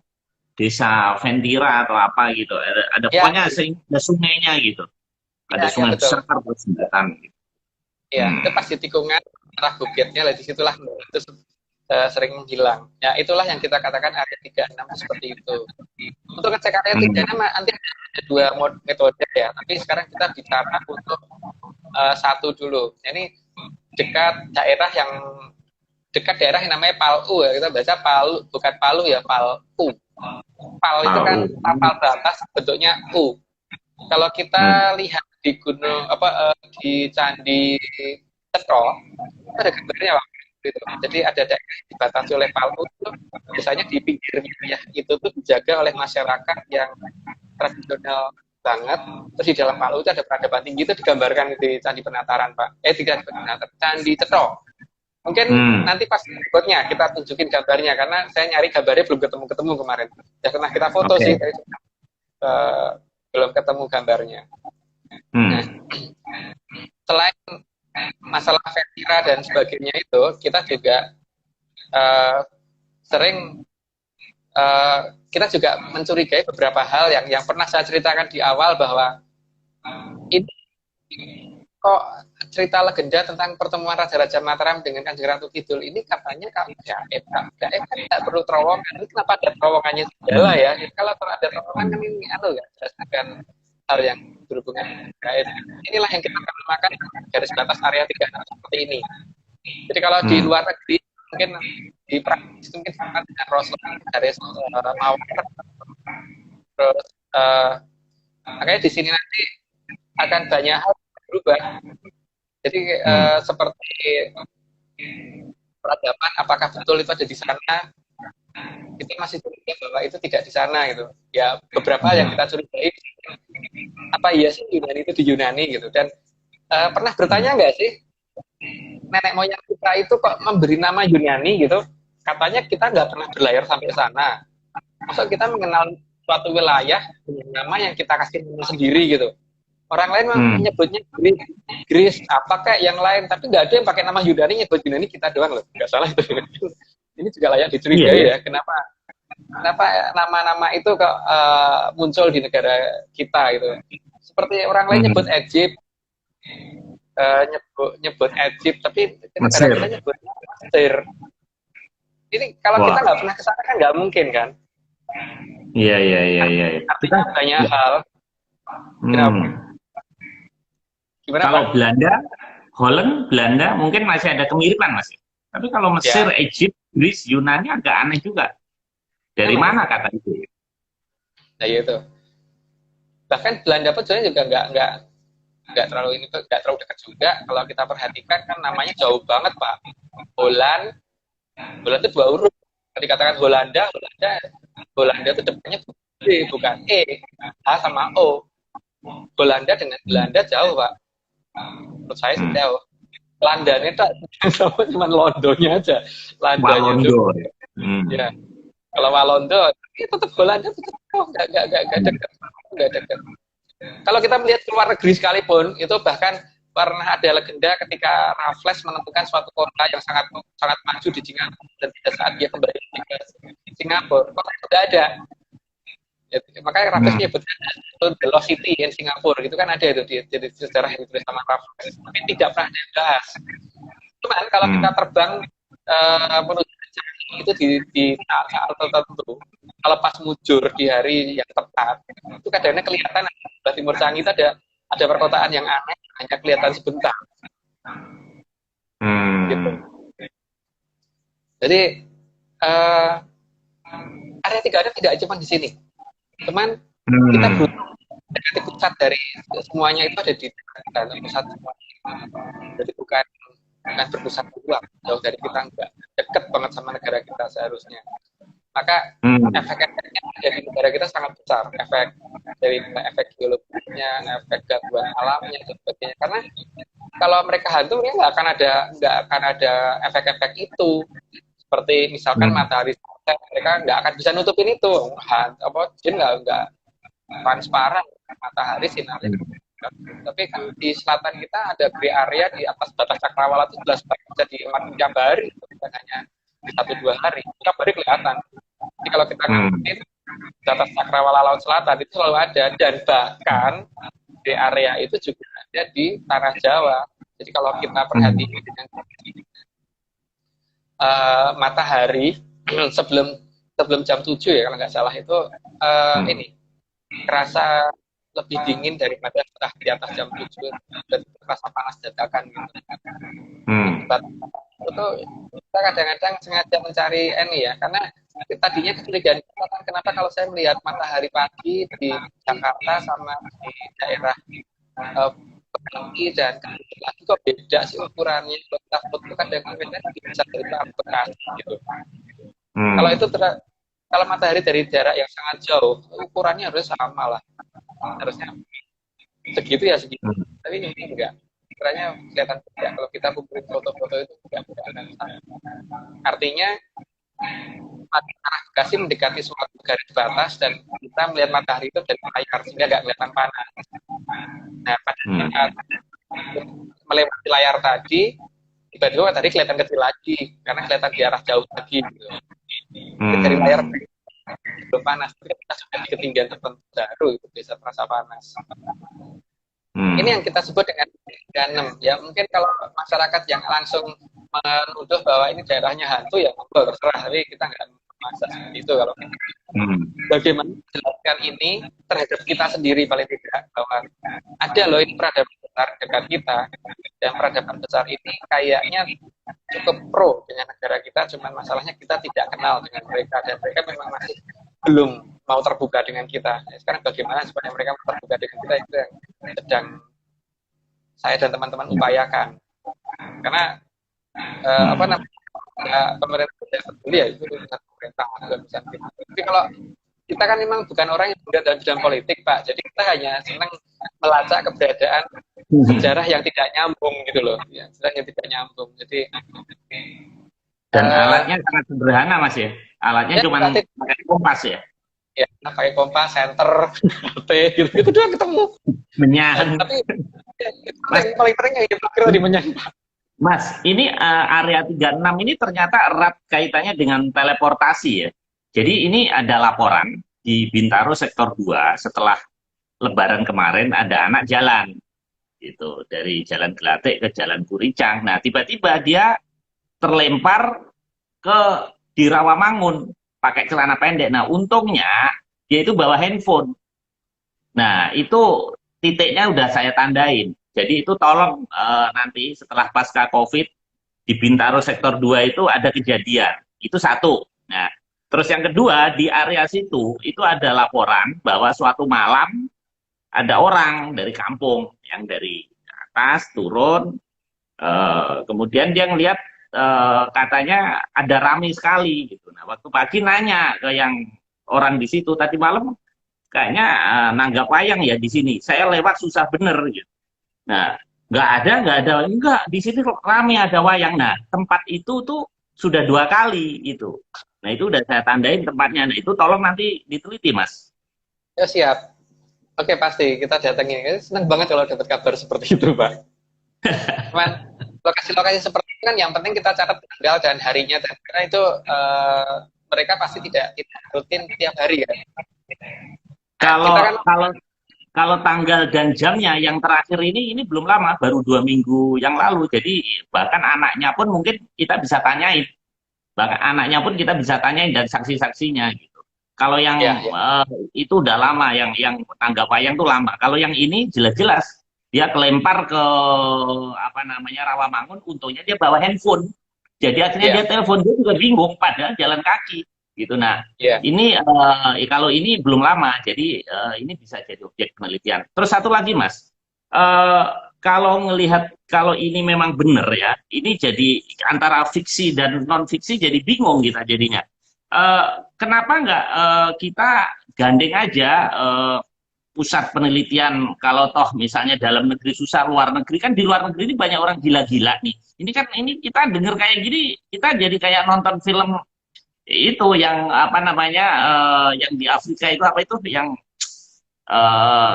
desa Ventira atau apa gitu. Ada ya pokoknya ada sungainya gitu. Ada ya sungai besar betul terus jembatan gitu. ya itu Hmm. pasti tikungan arah bukitnya lah disitulah itu sering menghilang ya itulah yang kita katakan area 36 seperti itu untuk ngecek area 3 Hmm. nanti ada dua metode ya tapi sekarang kita bicara untuk satu dulu ini dekat daerah yang namanya Palu ya kita baca Palu bukan Palu ya Palu Pal itu kan Tahu. tapal batas bentuknya U. Kalau Hmm. kita lihat di gunung di Candi Cetro itu ada gambarnya Pak. Gitu. Jadi ada daerah yang dibatasi oleh Palu itu biasanya di pinggir wilayah itu tuh dijaga oleh masyarakat yang tradisional banget. Terus di dalam Palu itu ada peradaban tinggi itu digambarkan di Candi Penataran Pak. Tidak Penataran, Candi Cetro. Mungkin Hmm. nanti pas berikutnya kita tunjukin gambarnya karena saya nyari gambarnya belum ketemu kemarin. Ya pernah kita foto sih, Oke. tapi uh, belum ketemu gambarnya. Nah, Hmm. selain masalah Ventira dan sebagainya itu, kita juga uh, sering kita juga mencurigai beberapa hal yang pernah saya ceritakan di awal bahwa ini kok cerita legenda tentang pertemuan Raja-Raja Mataram dengan Kanjeng Ratu Kidul ini katanya kalau gaib kan tidak perlu terowongan. Ini kenapa ada terowongannya segala Hmm. ya? Kalau ada terowongan kan Hmm. ini ya jelas bukan hal yang berhubungan dengan gaib. Inilah yang kita namakan garis batas area 36 seperti ini. Jadi kalau di Hmm. luar negeri mungkin di praktis mungkin sama dengan Roslan garis mawar terus makanya di sini nanti akan banyak hal berubah. Jadi Hmm. seperti peradaban, apakah betul itu ada di sana? Kita masih curiga bahwa itu tidak di sana gitu. Ya beberapa yang Hmm. kita curigai, apa iya sih Yunani itu di Yunani gitu. Dan pernah Hmm. bertanya nggak sih nenek moyang kita itu kok memberi nama Yunani gitu? Katanya kita nggak pernah berlayar sampai sana. Maksud kita mengenal suatu wilayah dengan nama yang kita kasih nama sendiri gitu. Orang lain Hmm. menyebutnya Greece, apa kayak yang lain, tapi nggak ada yang pakai nama Yunani nyebut Yunani kita doang loh, nggak salah itu. Ini juga layak Iya dicurigai ya. ya, kenapa kenapa nama-nama itu kok muncul di negara kita gitu. Seperti orang lain nyebut Hmm. Egypt, nyebut Egypt, tapi negara kita Mesir. nyebut Mesir. Ini kalau kita Wah. nggak pernah ke sana kan nggak mungkin kan. Iya, iya, iya, iya, iya. Kita Artinya banyak ya. hal. Kenapa? Hmm. Gimana Kalau Pak? Belanda, Holland, Belanda mungkin masih ada kemiripan Mas. Tapi kalau Mesir, Ya, Egypt, Greece, Yunani agak aneh juga. Dari memang. mana kata itu? Nah itu. Bahkan Belanda pun sebenarnya juga nggak terlalu dekat juga kalau kita perhatikan kan namanya jauh banget Pak. Holland Holland itu dua huruf. Kalau dikatakan Holanda itu depannya B bukan E, H sama O. Belanda dengan Hmm. Belanda jauh Pak. Menurut saya sih Hmm. jauh. Landanya tak sama cuma Londonnya aja. Landanya itu Walondo. Hmm. ya Kalau Walanda, ya tetap Belanda tetap nggak dekat, nggak dekat. Kalau kita melihat ke luar negeri sekalipun, itu bahkan pernah ada legenda ketika Raffles menentukan suatu kota yang sangat sangat maju di Singapura dan pada saat dia kembali ke Singapura, kota itu nggak ada. Ya, makanya Raffles menyebutnya The Lost City in Singapura, gitu kan ada itu di sejarah yang ditulis sama Raffles, tapi tidak pernah dibahas. Cuman kalau kita terbang menuju itu di saat tertentu, kalau pas mujur di hari yang tepat, itu kadang-kadang kelihatan di Timur Canggih itu ada perkotaan yang aneh, hanya kelihatan sebentar. Gitu. Jadi area 3 tidak cuma di sini, cuman kita butuh dekati pusat dari semuanya itu ada di dalam pusat semuanya. Jadi bukan berpusat di luar, jauh dari kita, enggak dekat banget sama negara kita seharusnya. Maka efek-efeknya ada di negara kita sangat besar, efek geologinya, efek gangguan alamnya dan sebagainya. Karena kalau mereka hantu, ya nggak akan ada efek-efek itu. Seperti misalkan matahari, mereka nggak akan bisa nutupin itu. Jin nggak transparan matahari sinarnya. Tapi kan di selatan kita ada gray area di atas batas cakrawala itu jelas bisa diamati tiap hari, bukan hanya di 1-2 hari. Tiap hari kelihatan. Jadi kalau kita ngikutin di atas cakrawala laut selatan itu selalu ada, dan bahkan di area itu juga ada di tanah Jawa. Jadi kalau kita perhatikan dengan matahari sebelum jam 7 ya kalau nggak salah itu ini kerasa lebih dingin daripada setelah di atas jam 7 dan terasa panas dadakan gitu. Itu kita kadang-kadang sengaja mencari ini ya, karena tadinya kecurigaan kenapa kalau saya melihat matahari pagi di Jakarta sama di daerah Bekasi dan lagi kok beda sih ukurannya. Kalau kita foto kadang-kadang bisa dari Bekasi gitu. Kalau itu kalau matahari dari jarak yang sangat jauh, ukurannya harus sama lah. Harusnya segitu ya segitu. Tapi ini enggak. Ukurannya kelihatan beda. Kalau kita kumpulin foto-foto itu enggak akan sama. Artinya arah Bekasi mendekati suatu garis batas dan kita melihat matahari itu dari layar sehingga nggak kelihatan panas. Nah, pada saat melewati layar tadi, tiba-tiba matahari kelihatan kecil lagi karena kelihatan di arah jauh lagi. Gitu. Dari layar belum panas, tapi kita sudah di ketinggian tertentu baru itu bisa terasa panas. Ini yang kita sebut dengan ganem. Ya mungkin kalau masyarakat yang langsung menuduh bahwa ini daerahnya hantu ya terserah, tapi kita nggak masa seperti itu. Kalau bagaimana menjelaskan ini terhadap kita sendiri paling tidak, bahwa ada loh ini peradaban besar dekat kita, dan peradaban besar ini kayaknya cukup pro dengan negara kita, cuman masalahnya kita tidak kenal dengan mereka dan mereka memang masih belum mau terbuka dengan kita. Sekarang bagaimana supaya mereka mau terbuka dengan kita, itu yang sedang saya dan teman-teman upayakan. Karena pemerintah tidak peduli ya, itu urusan pemerintah, bukan urusan kita. Tapi kalau kita kan memang bukan orang yang berada dalam bidang politik, Pak. Jadi kita hanya senang melacak keberadaan sejarah yang tidak nyambung gitu loh. Ya, sejarah yang tidak nyambung. Jadi dan alatnya sangat sederhana, Mas ya. Alatnya ya, cuma pakai kompas ya. Ya, pakai kompas, senter, T gitu. Itu doang ketemu. Menyang. Tapi yang paling penting ya kira di Menyang. Mas, ini area 36 ini ternyata erat kaitannya dengan teleportasi ya. Jadi ini ada laporan di Bintaro sektor 2 setelah Lebaran kemarin ada anak jalan gitu dari Jalan Gelatik ke Jalan Kuricang. Nah, tiba-tiba dia terlempar di Rawamangun pakai celana pendek. Nah, untungnya dia itu bawa handphone. Nah, itu titiknya udah saya tandain. Jadi itu tolong nanti setelah pasca COVID di Bintaro sektor 2 itu ada kejadian. Itu satu. Nah, terus yang kedua, di area situ itu ada laporan bahwa suatu malam ada orang dari kampung yang dari atas turun, kemudian dia ngelihat katanya ada ramai sekali gitu. Nah, waktu pagi nanya ke yang orang di situ, tadi malam kayaknya nanggap wayang ya di sini. Saya lewat susah bener gitu. Nah, enggak, di sini ramai ada wayang. Nah, tempat itu tuh sudah 2 kali itu. Nah itu udah saya tandain tempatnya. Nah itu tolong nanti diteliti Mas. Ya siap. Oke, pasti kita datangin. Senang banget kalau dapat kabar seperti itu, Pak. Cuman lokasi-lokasi seperti itu kan yang penting kita catat tanggal dan harinya, dan karena itu mereka pasti tidak rutin tiap hari kan. Nah, Kalau kita kan kalau kalau tanggal dan jamnya yang terakhir ini belum lama, baru 2 minggu yang lalu. Jadi bahkan anaknya pun mungkin kita bisa tanyain, bahkan anaknya pun kita bisa tanyain dan saksi-saksinya gitu. Kalau yang ya, ya. itu udah lama, yang tangga wayang tuh lama. Kalau yang ini jelas-jelas dia kelempar ke apa namanya Rawamangun, untungnya dia bawa handphone. Jadi akhirnya dia Ya, telepon, dia juga bingung padahal jalan kaki gitu. Nah, ya. ini kalau ini belum lama, jadi ini bisa jadi objek penelitian. Terus satu lagi Mas, eh, kalau ngelihat kalau ini memang benar ya, ini jadi antara fiksi dan non fiksi jadi bingung kita jadinya. Eh, Kenapa nggak kita gandeng aja pusat penelitian, kalau toh misalnya dalam negeri susah, luar negeri kan, di luar negeri ini banyak orang gila-gila nih. Ini kan ini kita dengar kayak gini, kita jadi kayak nonton film itu yang apa namanya yang di Afrika itu apa itu yang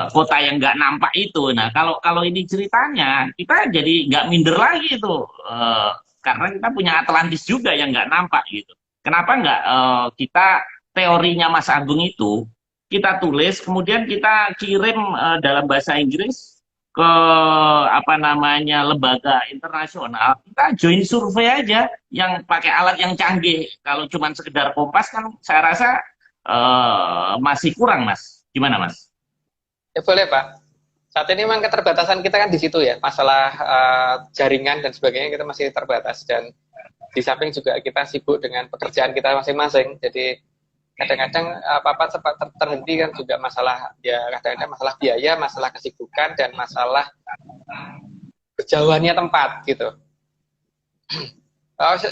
kota yang nggak nampak itu. Nah kalau kalau ini ceritanya kita jadi nggak minder lagi itu karena kita punya Atlantis juga yang nggak nampak gitu. Kenapa nggak kita teorinya Mas Agung itu kita tulis kemudian kita kirim dalam bahasa Inggris ke apa namanya lembaga internasional, kita join survei aja yang pakai alat yang canggih. Kalau cuma sekedar Kompas kan saya rasa masih kurang Mas. Gimana Mas? Ya boleh, Pak. Saat ini memang keterbatasan kita kan di situ ya, masalah jaringan dan sebagainya kita masih terbatas, dan di samping juga kita sibuk dengan pekerjaan kita masing-masing. Jadi kadang-kadang apa-apa sempat terhenti kan juga masalah, ya kadang-kadang masalah biaya, masalah kesibukan, dan masalah kejauhannya tempat gitu.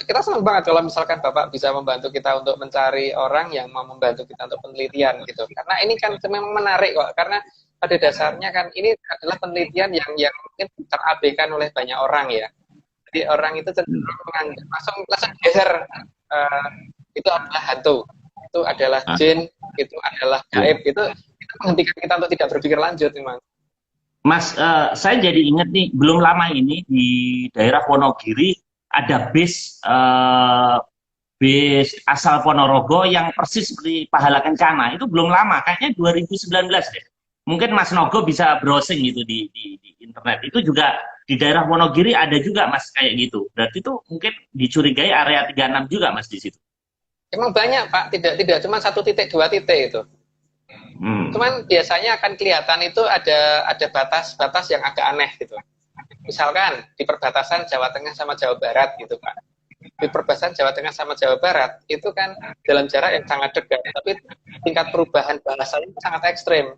Kita senang banget kalau misalkan Bapak bisa membantu kita untuk mencari orang yang mau membantu kita untuk penelitian gitu. Karena ini kan memang menarik kok, karena pada dasarnya kan ini adalah penelitian yang mungkin terabaikan oleh banyak orang ya. Jadi orang itu cenderung menganggap langsung geser itu adalah hantu, itu adalah jin, itu adalah gaib, itu menghentikan kita untuk tidak berpikir lanjut memang. Mas, saya jadi ingat nih, belum lama ini di daerah Wonogiri ada bis asal Ponorogo yang persis seperti Pahala Kencana. Itu belum lama, kayaknya 2019 deh. Mungkin Mas Nogo bisa browsing gitu di internet. Itu juga di daerah Wonogiri ada juga Mas kayak gitu. Berarti itu mungkin dicurigai area 36 juga Mas di situ. Emang banyak Pak, tidak cuma 1 titik 2 titik itu. Cuman biasanya akan kelihatan itu ada batas-batas yang agak aneh gitu. Misalkan di perbatasan Jawa Tengah sama Jawa Barat gitu Pak. Di perbatasan Jawa Tengah sama Jawa Barat itu kan dalam jarak yang sangat dekat, tapi tingkat perubahan bahasanya sangat ekstrim.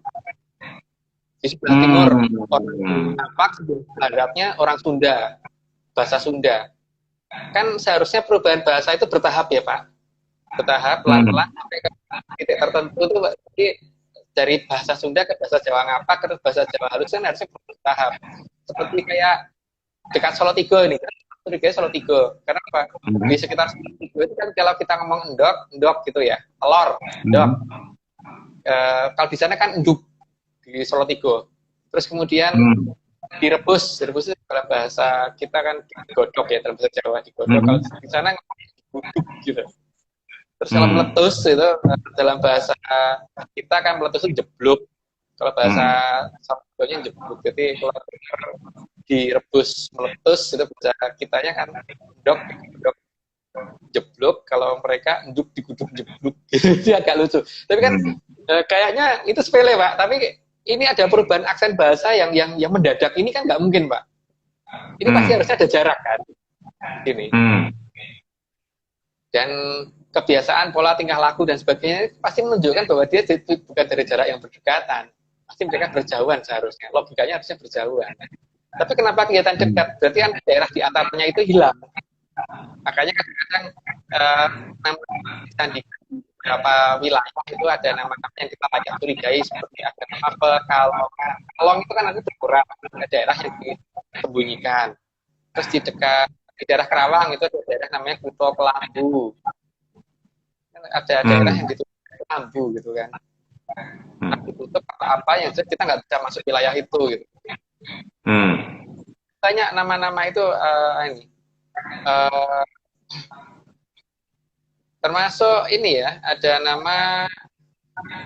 Di sebelah timur orang Batak, sebelah baratnya orang Sunda, bahasa Sunda. Kan seharusnya perubahan bahasa itu bertahap ya Pak, bertahap pelan-pelan sampai ke titik tertentu itu. Jadi dari bahasa Sunda ke bahasa Jawa Ngapak ke bahasa Jawa Halus kan harusnya bertahap. Seperti kayak dekat Solo Tigo ini kan, Solo Tigo. Karena apa? Di sekitar Solo Tigo itu kan kalau kita ngomong endok gitu ya, telur, endok. Kalau di sana kan enduk di Solo Tigo. Terus kemudian direbus itu dalam bahasa kita kan digodok ya, dalam bahasa Jawa digodok. Kalau di sana buduk gitu. Terus kalau meletus itu dalam bahasa kita kan meletus itu jeblok. Kalau bahasa Samarinda jeblok. Jadi kalau direbus meletus itu bahasa kitanya kan endok jeblok, kalau mereka enduk diguduk jeblok. Itu agak lucu. Tapi kan kayaknya itu sepele Pak, tapi ini ada perubahan aksen bahasa yang mendadak. Ini kan nggak mungkin Pak. Ini pasti harusnya ada jarak kan. Ini. Dan kebiasaan, pola tingkah laku dan sebagainya pasti menunjukkan bahwa dia bukan dari jarak yang berdekatan. Pasti mereka berjauhan seharusnya. Logikanya harusnya berjauhan. Tapi kenapa kegiatan dekat? Berarti kan daerah di antaranya itu hilang. Makanya kadang-kadang di beberapa wilayah itu ada nama-nama yang kita layak curigai, seperti ada nama Kalong itu kan nanti berkurang, ada daerah yang disembunyikan. Terus di dekat di daerah Kerawang itu ada daerah namanya Kuto Kelambu. Kan ada daerah yang ditutup Kelambu gitu kan. Nah, ditutup apa yang kita nggak bisa masuk wilayah itu gitu. Banyak nama-nama itu ini termasuk ini ya, ada nama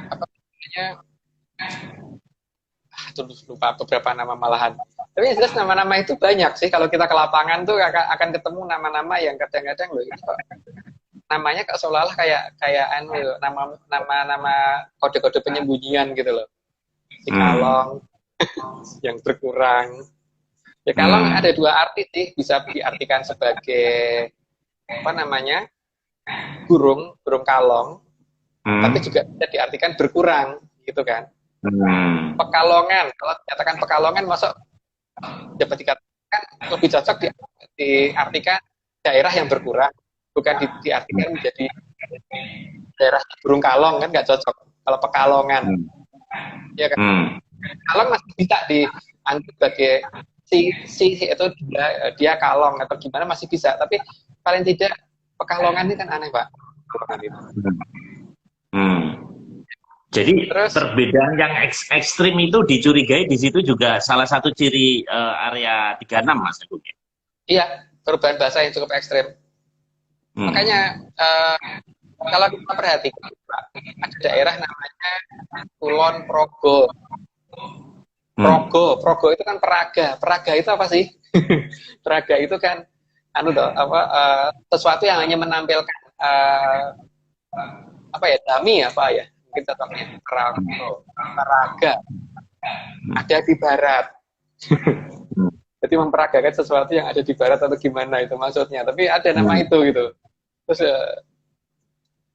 apa namanya, lupa beberapa nama malahan. Tapi yang jelas nama-nama itu banyak sih. Kalau kita ke lapangan tuh akan ketemu nama-nama yang kadang-kadang loh itu namanya seolah-olah kayak nama kode-kode penyembunyian gitu loh. Si Kalong yang berkurang. Ya Kalong ada dua arti sih, bisa diartikan sebagai apa namanya? burung kalong, tapi juga bisa diartikan berkurang gitu kan. Pekalongan, kalau dikatakan Pekalongan masuk dapat dikatakan lebih cocok diartikan daerah yang berkurang, bukan diartikan menjadi daerah burung kalong, kan nggak cocok kalau Pekalongan. Ya kan. Kalong masih bisa dianggap sebagai si itu dia kalong atau gimana masih bisa, tapi paling tidak Pekalongan ini kan aneh, Pak. Jadi terus, perbedaan yang ekstrim itu dicurigai di situ juga salah satu ciri area 36, Mas Agung. Iya, perubahan bahasa yang cukup ekstrim. Makanya kalau kita perhatikan, Pak, ada daerah namanya Kulon Progo. Progo itu kan peraga. Peraga itu apa sih? Peraga itu kan sesuatu yang hanya menampilkan apa ya, dummy apa ya, mungkin contohnya peraga ada di barat. Jadi memperagakan sesuatu yang ada di barat atau gimana itu maksudnya, tapi ada nama itu gitu. Terus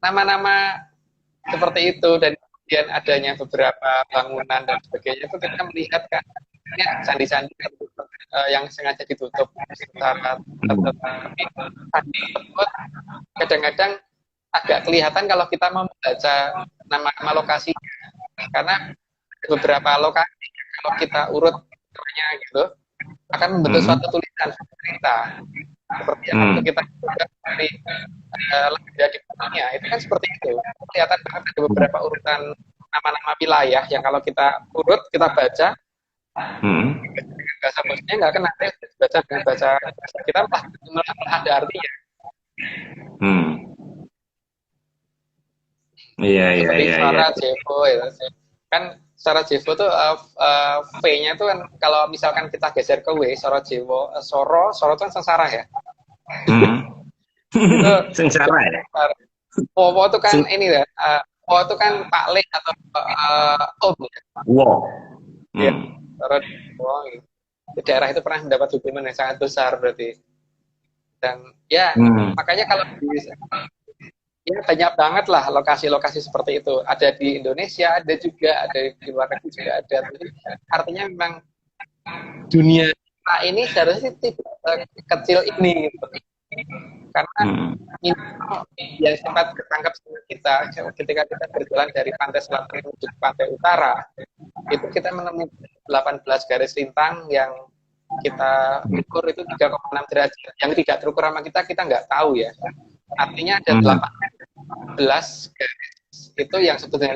nama-nama seperti itu dan kemudian adanya beberapa bangunan dan sebagainya itu kita melihat kan sandi-sandi yang sengaja ditutup secara tersebut kadang-kadang agak kelihatan kalau kita membaca nama-nama lokasi, karena beberapa lokasi kalau kita urut namanya gitu akan membentuk suatu tulisan cerita seperti yang waktu kita dari Legenda di Bumi itu kan seperti itu, kelihatan banget ada beberapa urutan nama-nama wilayah yang kalau kita urut kita baca bahasa bosnya nggak kena, baca dengan bahasa kita malah ada artinya. Iya. Sarajevo ya. Kan Sarajevo tuh V-nya tuh kan kalau misalkan kita geser ke W, Sarajevo, Soro itu kan sengsara ya. Itu sengsara ya. Wowo itu kan ini ya. Wowo itu kan Pak Le atau Om ya. Wow. Ya, Sarajevo. Daerah itu pernah mendapat hubungan yang sangat besar berarti. Dan ya makanya kalau ya banyak banget lah lokasi-lokasi seperti itu. Ada di Indonesia, ada juga, ada di luar negeri juga ada. Jadi, artinya memang dunia kita ini seharusnya tidak kecil ini. Gitu. Karena yang sempat ketangkap sama kita ketika kita berjalan dari pantai selatan menuju ke pantai utara, itu kita menemukan 18 garis lintang yang kita ukur itu 3,6 derajat. Yang tidak terukur sama kita nggak tahu ya. Artinya ada 18 garis itu yang sebetulnya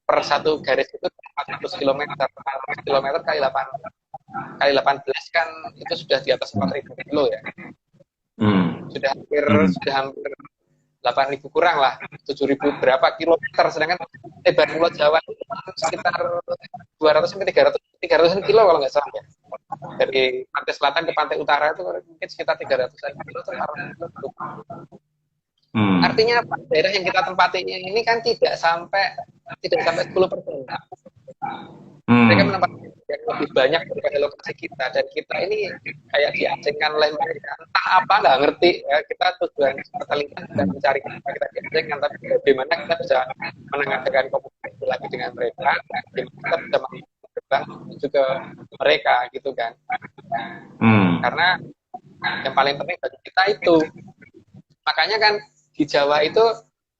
per satu garis itu 400 km, 400 km kali 18 kan itu sudah di atas 4.000 kilo ya. Sudah hampir 8.000 kurang lah, 7.000 berapa kilometer, sedangkan lebar Pulau Jawa itu sekitar 200 sampai 300 kilo kalau nggak salah ya. Dari pantai selatan ke pantai utara itu mungkin sekitar 300-an kilo atau 400 kilo. Artinya daerah yang kita tempati ini kan tidak sampai 10%. Mereka menempatkan yang lebih banyak daripada lokasi kita, dan kita ini kayak diasingkan oleh mereka. Entah apa, nggak ngerti. Ya, kita tujuan penelitian dan mencari kita diasingkan, tapi bagaimana kita bisa menengahkan komunikasi lagi dengan mereka, dan kita bisa mengerbang menuju ke mereka gitu kan. Karena yang paling penting bagi kita itu, makanya kan di Jawa itu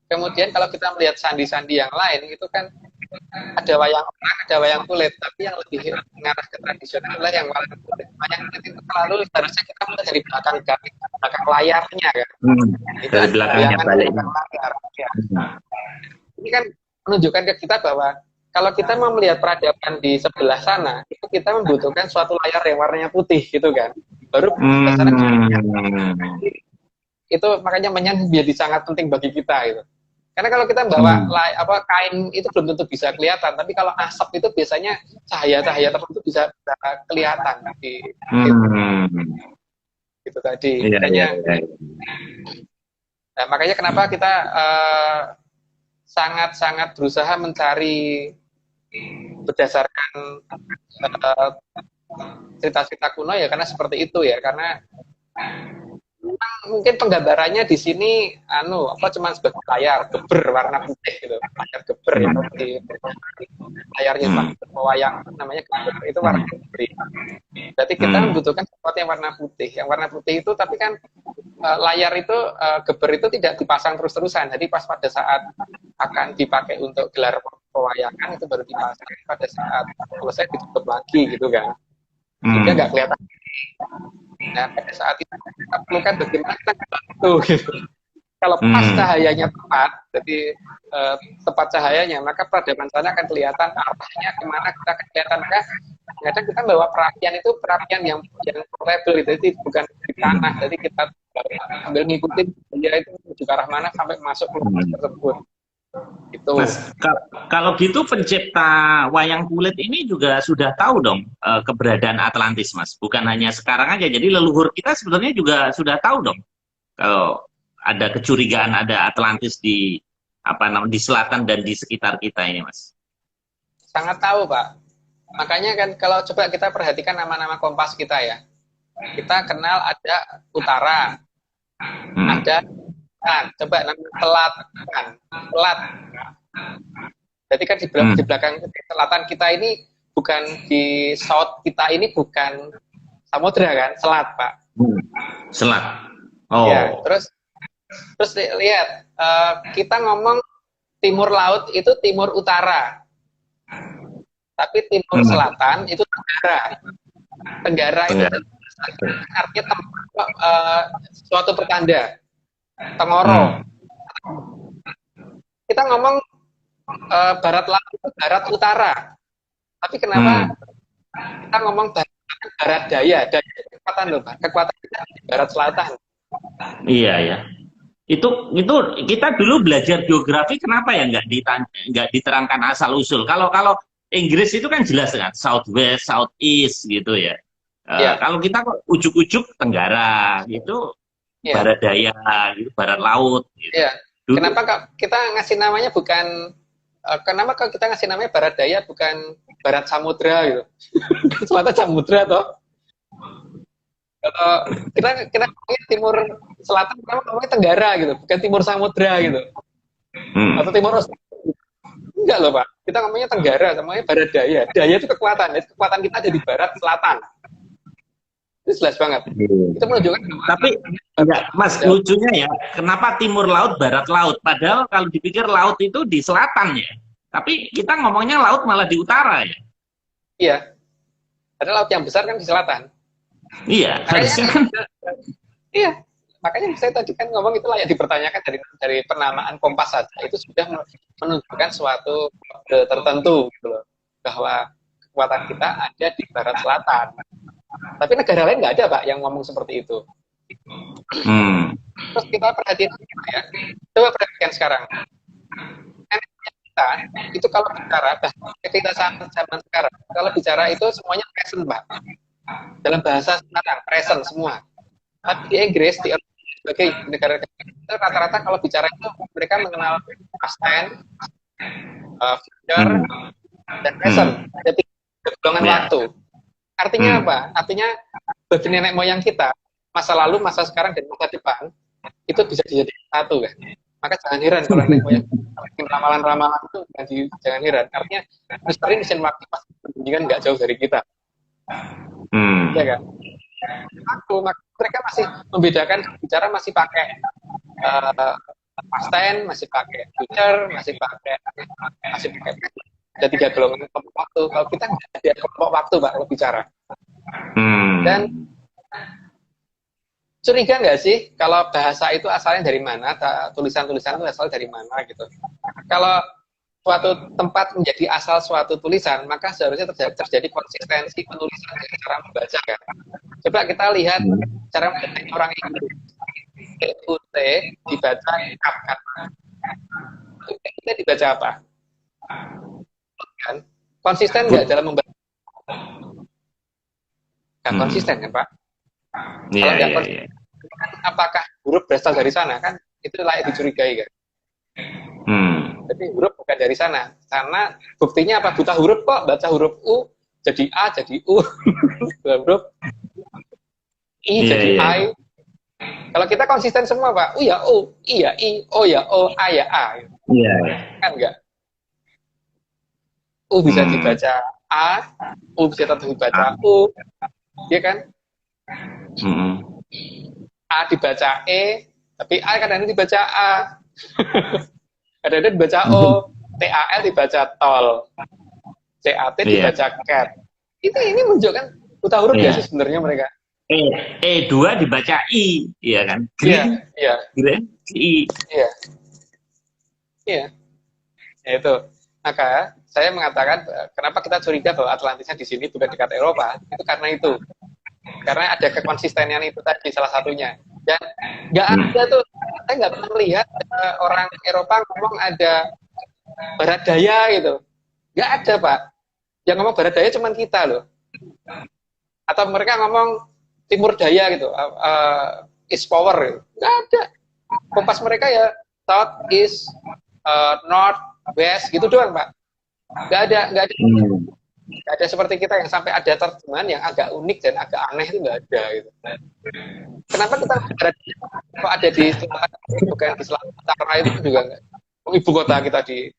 kemudian kalau kita melihat sandi-sandi yang lain itu kan ada wayang orang, ada wayang kulit, tapi yang lebih mengarah ke tradisional adalah yang wayang kulit. Wayang kulit itu selalu harusnya kita mulai dari belakang garis. belakang layarnya kan. Itu Dari ada belakangnya bayangan balik. belakang layar. Ya. Ini kan menunjukkan ke kita bahwa kalau kita mau melihat peradaban di sebelah sana, itu kita membutuhkan suatu layar yang warnanya putih gitu kan. Baru sebelah sana itu makanya menjadi sangat penting bagi kita gitu. Karena kalau kita bawa kain itu belum tentu bisa kelihatan, tapi kalau asap itu biasanya cahaya-cahaya tertentu bisa kelihatan di itu tadi. Makanya kenapa kita sangat-sangat berusaha mencari berdasarkan cerita-cerita kuno ya, karena seperti itu ya, karena mungkin penggambarannya di sini cuma sebagai layar geber warna putih gitu, layar geber di layarnya wayang namanya geber, itu warna putih. Berarti kita membutuhkan sesuatu yang warna putih. Yang warna putih itu tapi kan layar itu geber itu tidak dipasang terus-terusan. Jadi pas pada saat akan dipakai untuk gelar pewayangan itu baru dipasang, pada saat selesai ditutup lagi gitu kan. Sehingga nggak kelihatan. Nah, pada saat itu kita perlukan bagaimana kita bantu gitu. Kalau pas cahayanya tepat, jadi tepat cahayanya, maka peradaban sana akan kelihatan arahnya kemana kita akan kelihatan. Maka kadang kita bawa perapian itu perapian yang portable itu, jadi bukan di tanah. Jadi kita ambil ngikutin dia itu menuju ke arah mana sampai masuk ke lokasi tersebut. Gitu. Mas, kalau gitu pencipta wayang kulit ini juga sudah tahu dong keberadaan Atlantis, Mas. Bukan hanya sekarang aja. Jadi leluhur kita sebenarnya juga sudah tahu dong kalau ada kecurigaan ada Atlantis di di selatan dan di sekitar kita ini, Mas. Sangat tahu, Pak. Makanya kan kalau coba kita perhatikan nama-nama kompas kita ya. Kita kenal ada utara, ada coba namanya telat. Jadi kan di belakang selatan kita ini bukan di south kita ini bukan samudra kan, selat Pak. Selat. Oh. Ya, terus lihat kita ngomong timur laut itu timur utara, tapi timur selatan itu tenggara. Tenggara itu artinya suatu pertanda. Tengoro. Kita ngomong barat laut itu barat utara. Tapi kenapa kita ngomong barat daya? Daya kekuatan loh, Pak. Kekuatan kita di barat selatan. Iya ya. Itu kita dulu belajar geografi kenapa ya nggak diterangkan asal usul. Kalau Inggris itu kan jelas kan southwest, southeast gitu ya. Kalau kita kok ujuk-ujuk tenggara gitu. Barat daya, gitu, barat laut. Gitu. Iya. Kenapa kita ngasih namanya bukan? Kenapa kalau kita ngasih namanya barat daya bukan barat samudra gitu? Semata samudra toh. Kalau kita ngomongin timur selatan, kenapa ngomongin tenggara gitu, bukan timur samudra gitu. Atau timur enggak loh Pak. Kita ngomongnya tenggara, namanya barat daya. Daya itu kekuatan. Kekuatan kita ada di barat selatan. Itu jelas banget. Itu menunjukkan. Tapi enggak, Mas, lucunya ya, kenapa timur laut, barat laut? Padahal kalau dipikir laut itu di selatan ya. Tapi kita ngomongnya laut malah di utara ya. Iya. Ada laut yang besar kan di selatan. Iya. Iya. Makanya saya tadi kan ngomong itu layak dipertanyakan dari penamaan kompas saja. Itu sudah menunjukkan suatu tertentu gitu loh. Bahwa kekuatan kita ada di barat selatan. Tapi negara lain nggak ada Pak yang ngomong seperti itu. Terus kita perhatikan ya. Coba perhatikan sekarang. Kita itu kalau bicara, kita zaman sekarang, kalau bicara itu semuanya present Pak. Dalam bahasa sekarang, present semua. Tapi di Inggris, di sebagai negara itu rata-rata kalau bicara itu mereka mengenal past tense, future, dan present. Ada tiga golongan waktu. Artinya apa? Artinya bagi nenek moyang kita, masa lalu, masa sekarang, dan masa depan, itu bisa dijadikan satu kan. Maka jangan heran kalau nenek moyang ramalan-ramalan itu jangan heran. Artinya mesin waktu pasti pendidikan nggak jauh dari kita. Ya kan? Mereka masih membedakan bicara masih pakai past tense, masih pakai future, masih pakai ada tiga golongan kelompok waktu. Kalau kita nggak ada kelompok waktu Pak kalau bicara. Dan curiga nggak sih kalau bahasa itu asalnya dari mana, tulisan-tulisan itu asal dari mana gitu. Kalau suatu tempat menjadi asal suatu tulisan, maka seharusnya terjadi konsistensi penulisan dari cara membaca kan. Coba kita lihat cara membaca orang Inggris. UT dibaca kap kan. UT dibaca apa? Kan? Konsisten nggak dalam membaca? Nggak konsisten kan Pak? Kalau nggak konsisten, apakah huruf berasal dari sana kan? Itu layak dicurigai kan? Tapi huruf bukan dari sana. Karena buktinya apa? Buta huruf kok, baca huruf U jadi A jadi U, huruf I jadi I. Kalau kita konsisten semua Pak, U ya U, I ya I, O ya O, A ya A. Iya. Kan enggak? U bisa dibaca A, U bisa tetap dibaca U, ya kan? A dibaca E, tapi A kadang-kadang dibaca A. Kadang-kadang dibaca O, TAL dibaca tol, CAT dibaca cat. Ini menunjukkan buta huruf ya sih sebenarnya mereka. E2 dibaca I, iya kan? Iya. I. Iya. Ya itu. Maka saya mengatakan kenapa kita curiga bahwa Atlantisnya di sini bukan dekat Eropa, itu karena itu. Karena ada kekonsistenian itu tadi salah satunya. Dan nggak ada tuh, saya nggak pernah melihat orang Eropa ngomong ada Barat Daya gitu. Nggak ada Pak. Yang ngomong Barat Daya cuma kita loh. Atau mereka ngomong Timur Daya gitu, East Power gitu. Nggak ada. Kompas mereka ya South, East, North, West gitu doang Pak. Nggak ada seperti kita yang sampai ada terjemahan yang agak unik dan agak aneh, itu nggak ada gitu. Kenapa kita kok ada di selatan, bukan di selatan utara itu juga nggak? Ibu kota kita di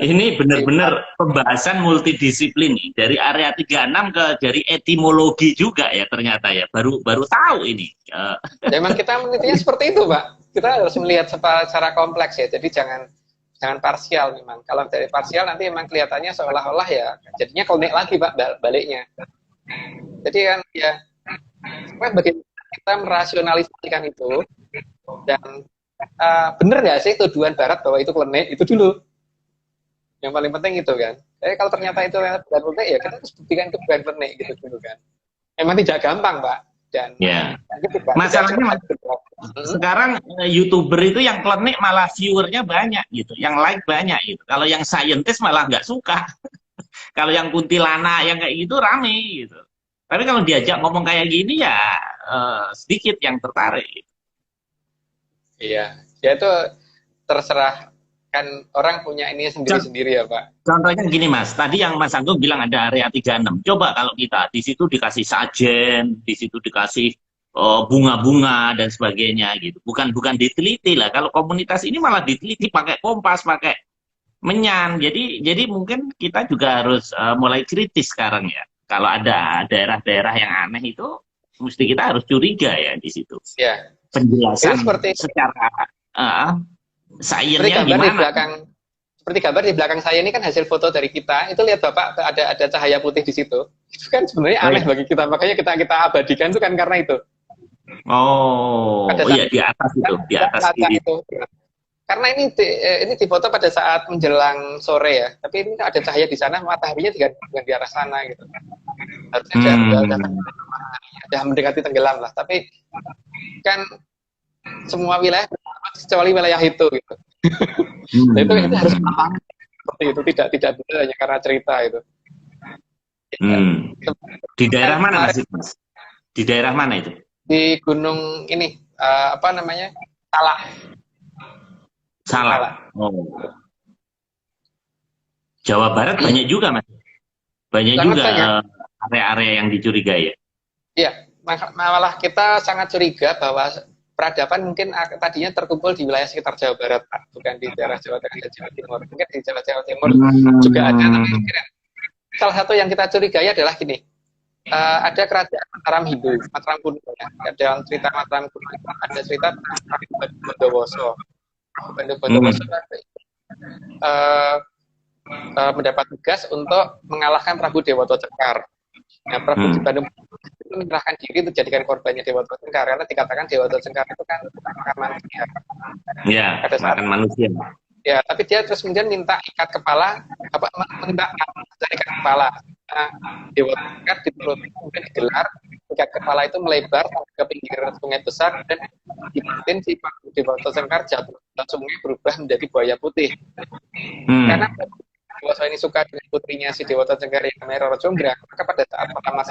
ini benar-benar pembahasan multidisiplin nih, dari area 36 ke dari etimologi juga ya ternyata ya, baru tahu ini. Ya, memang kita menelitinya seperti itu Pak. Kita harus melihat secara kompleks ya, jadi jangan parsial memang. Kalau dari parsial nanti memang kelihatannya seolah-olah ya jadinya konek lagi Pak baliknya. Jadi kan ya bagaimana kita merasionalisasikan itu, dan bener nggak sih tuduhan Barat bahwa itu klenik, itu dulu yang paling penting itu kan. Jadi kalau ternyata itu bukan klenik ya kita harus buktikan itu bukan klenik gitu dulu kan. Emang tidak gampang Pak. Dan gitu, Pak. Masalahnya sekarang YouTuber itu yang klenik malah viewernya banyak gitu, yang like banyak gitu. Kalau yang scientist malah nggak suka. Kalau yang kuntilanak yang kayak gitu rame gitu. Tapi kalau diajak ngomong kayak gini ya sedikit yang tertarik. Iya, ya itu terserah kan, orang punya ini sendiri-sendiri ya Pak. Contohnya gini Mas, tadi yang Mas Agung bilang ada area 36. Coba kalau kita di situ dikasih sajen, di situ dikasih bunga-bunga dan sebagainya gitu. Bukan diteliti lah. Kalau komunitas ini malah diteliti pakai kompas, pakai menyan. Jadi mungkin kita juga harus mulai kritis sekarang ya. Kalau ada daerah-daerah yang aneh itu, mesti kita harus curiga ya di situ. Ya. Penjelasan secara sairnya gimana? Seperti gambar di belakang saya ini kan hasil foto dari kita. Itu lihat Bapak, ada cahaya putih di situ. Itu kan sebenarnya aneh bagi kita. Makanya kita abadikan itu kan karena itu. Oh iya, di atas itu, di atas itu. Karena ini di foto pada saat menjelang sore ya. Tapi ini ada cahaya di sana, mataharinya bukan di arah sana gitu. Harusnya sudah mendekati tenggelam lah. Tapi kan semua wilayah kecuali wilayah itu gitu. Itu harus paham seperti itu, tidak bisa hanya karena cerita itu. Di daerah mana Mas? Di daerah mana itu? Di gunung ini apa namanya? Salak. Oh. Jawa Barat banyak juga Mas. Banyak juga area-area yang dicurigai ya. Iya, malah kita sangat curiga bahwa peradaban mungkin tadinya terkumpul di wilayah sekitar Jawa Barat, Pak. Bukan di daerah Jawa Tengah dan Jawa Timur. Mungkin di Jawa Timur juga ada, tapi mungkin salah satu yang kita curigai adalah gini, ada kerajaan Mataram Hindu, Mataram kuno ya. Dalam cerita Mataram kuno ada cerita tentang Bondowoso. Bondowoso mendapat tugas untuk mengalahkan Prabu Dewata Cekar. Nah, Prabu di Bandung menyerahkan diri untuk jadikan korbannya Dewata Cengkar, karena dikatakan Dewata Cengkar itu kan makan manusia. Ya, Pada saat makan manusia. ya, tapi dia terus kemudian minta ikat kepala, minta dari ikat kepala. Nah, Dewata Cengkar dituruti, kemudian digelar, ikat kepala itu melebar ke pinggir sungai besar, dan dimatiin si Dewata Cengkar jatuh ke sungai, berubah menjadi buaya putih. Karena Dewata ini suka dengan putrinya si Dewata Cengkar yang namanya Roro Jonggrang, maka pada saat pertama